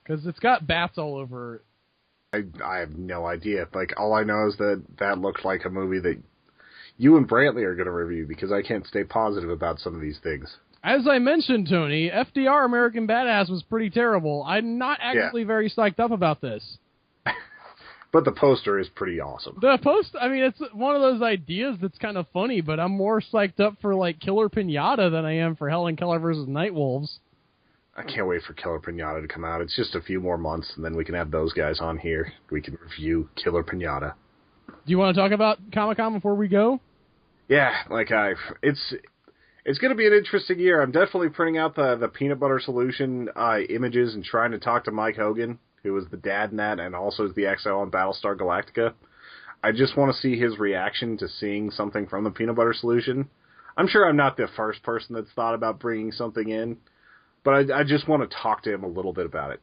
A: Because it's got bats all over it.
B: I have no idea. All I know is that looks like a movie that you and Brantley are going to review, because I can't stay positive about some of these things.
A: As I mentioned, Tony, FDR American Badass was pretty terrible. I'm not actually very psyched up about this.
B: But the poster is pretty awesome.
A: It's one of those ideas that's kind of funny, but I'm more psyched up for, Killer Pinata than I am for Helen Keller versus Nightwolves.
B: I can't wait for Killer Pinata to come out. It's just a few more months, and then we can have those guys on here. We can review Killer Pinata.
A: Do you want to talk about Comic-Con before we go?
B: Yeah, it's going to be an interesting year. I'm definitely printing out the Peanut Butter Solution images and trying to talk to Mike Hogan, who was the dad in that and also is the XL on Battlestar Galactica. I just want to see his reaction to seeing something from the Peanut Butter Solution. I'm sure I'm not the first person that's thought about bringing something in, but I just want to talk to him a little bit about it.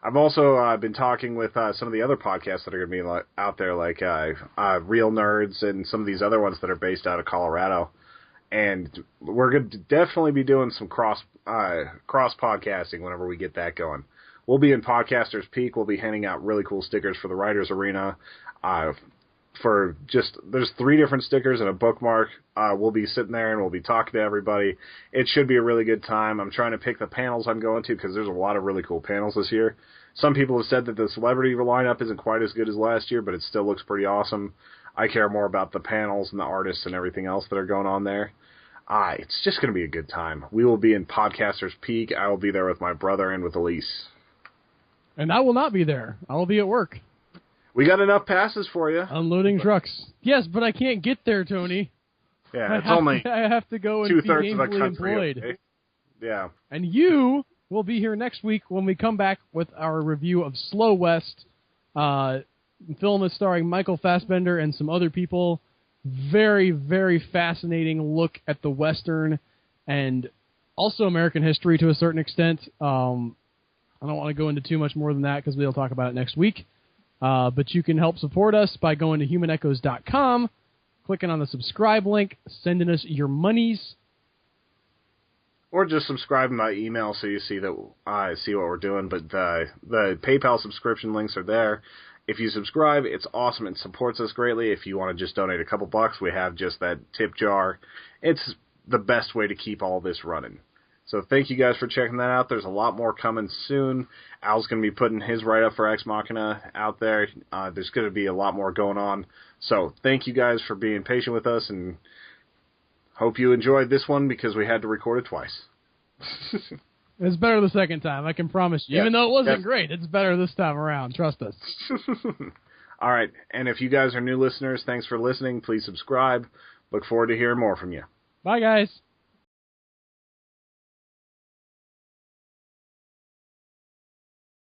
B: I've also been talking with some of the other podcasts that are going to be out there, like Real Nerds and some of these other ones that are based out of Colorado. And we're going to definitely be doing some cross podcasting whenever we get that going. We'll be in Podcasters Peak. We'll be handing out really cool stickers for the Writers Arena. There's 3 different stickers and a bookmark. We'll be sitting there and we'll be talking to everybody. It should be a really good time. I'm trying to pick the panels I'm going to, because there's a lot of really cool panels this year. Some people have said that the celebrity lineup isn't quite as good as last year, but it still looks pretty awesome. I care more about the panels and the artists and everything else that are going on there. It's just going to be a good time. We will be in Podcasters Peak. I will be there with my brother and with Elise.
A: And I will not be there. I will be at work.
B: We got enough passes for you.
A: Unloading trucks. Yes, but I can't get there, Tony.
B: Yeah,
A: I have to go and be gainfully employed.
B: Okay? Yeah.
A: And you will be here next week when we come back with our review of Slow West. Film is starring Michael Fassbender and some other people. Very, very fascinating look at the Western and also American history to a certain extent. I don't want to go into too much more than that because we'll talk about it next week. But you can help support us by going to humanechoes.com, clicking on the subscribe link, sending us your monies.
B: Or just subscribing by email so you see what we're doing. But the PayPal subscription links are there. If you subscribe, it's awesome. It supports us greatly. If you want to just donate a couple bucks, we have just that tip jar. It's the best way to keep all this running. So thank you guys for checking that out. There's a lot more coming soon. Al's going to be putting his write-up for Ex Machina out there. There's going to be a lot more going on. So thank you guys for being patient with us, and hope you enjoyed this one because we had to record it twice.
A: It's better the second time, I can promise you. Yep. Even though it wasn't great, it's better this time around. Trust us.
B: All right, and if you guys are new listeners, thanks for listening. Please subscribe. Look forward to hearing more from you.
A: Bye, guys.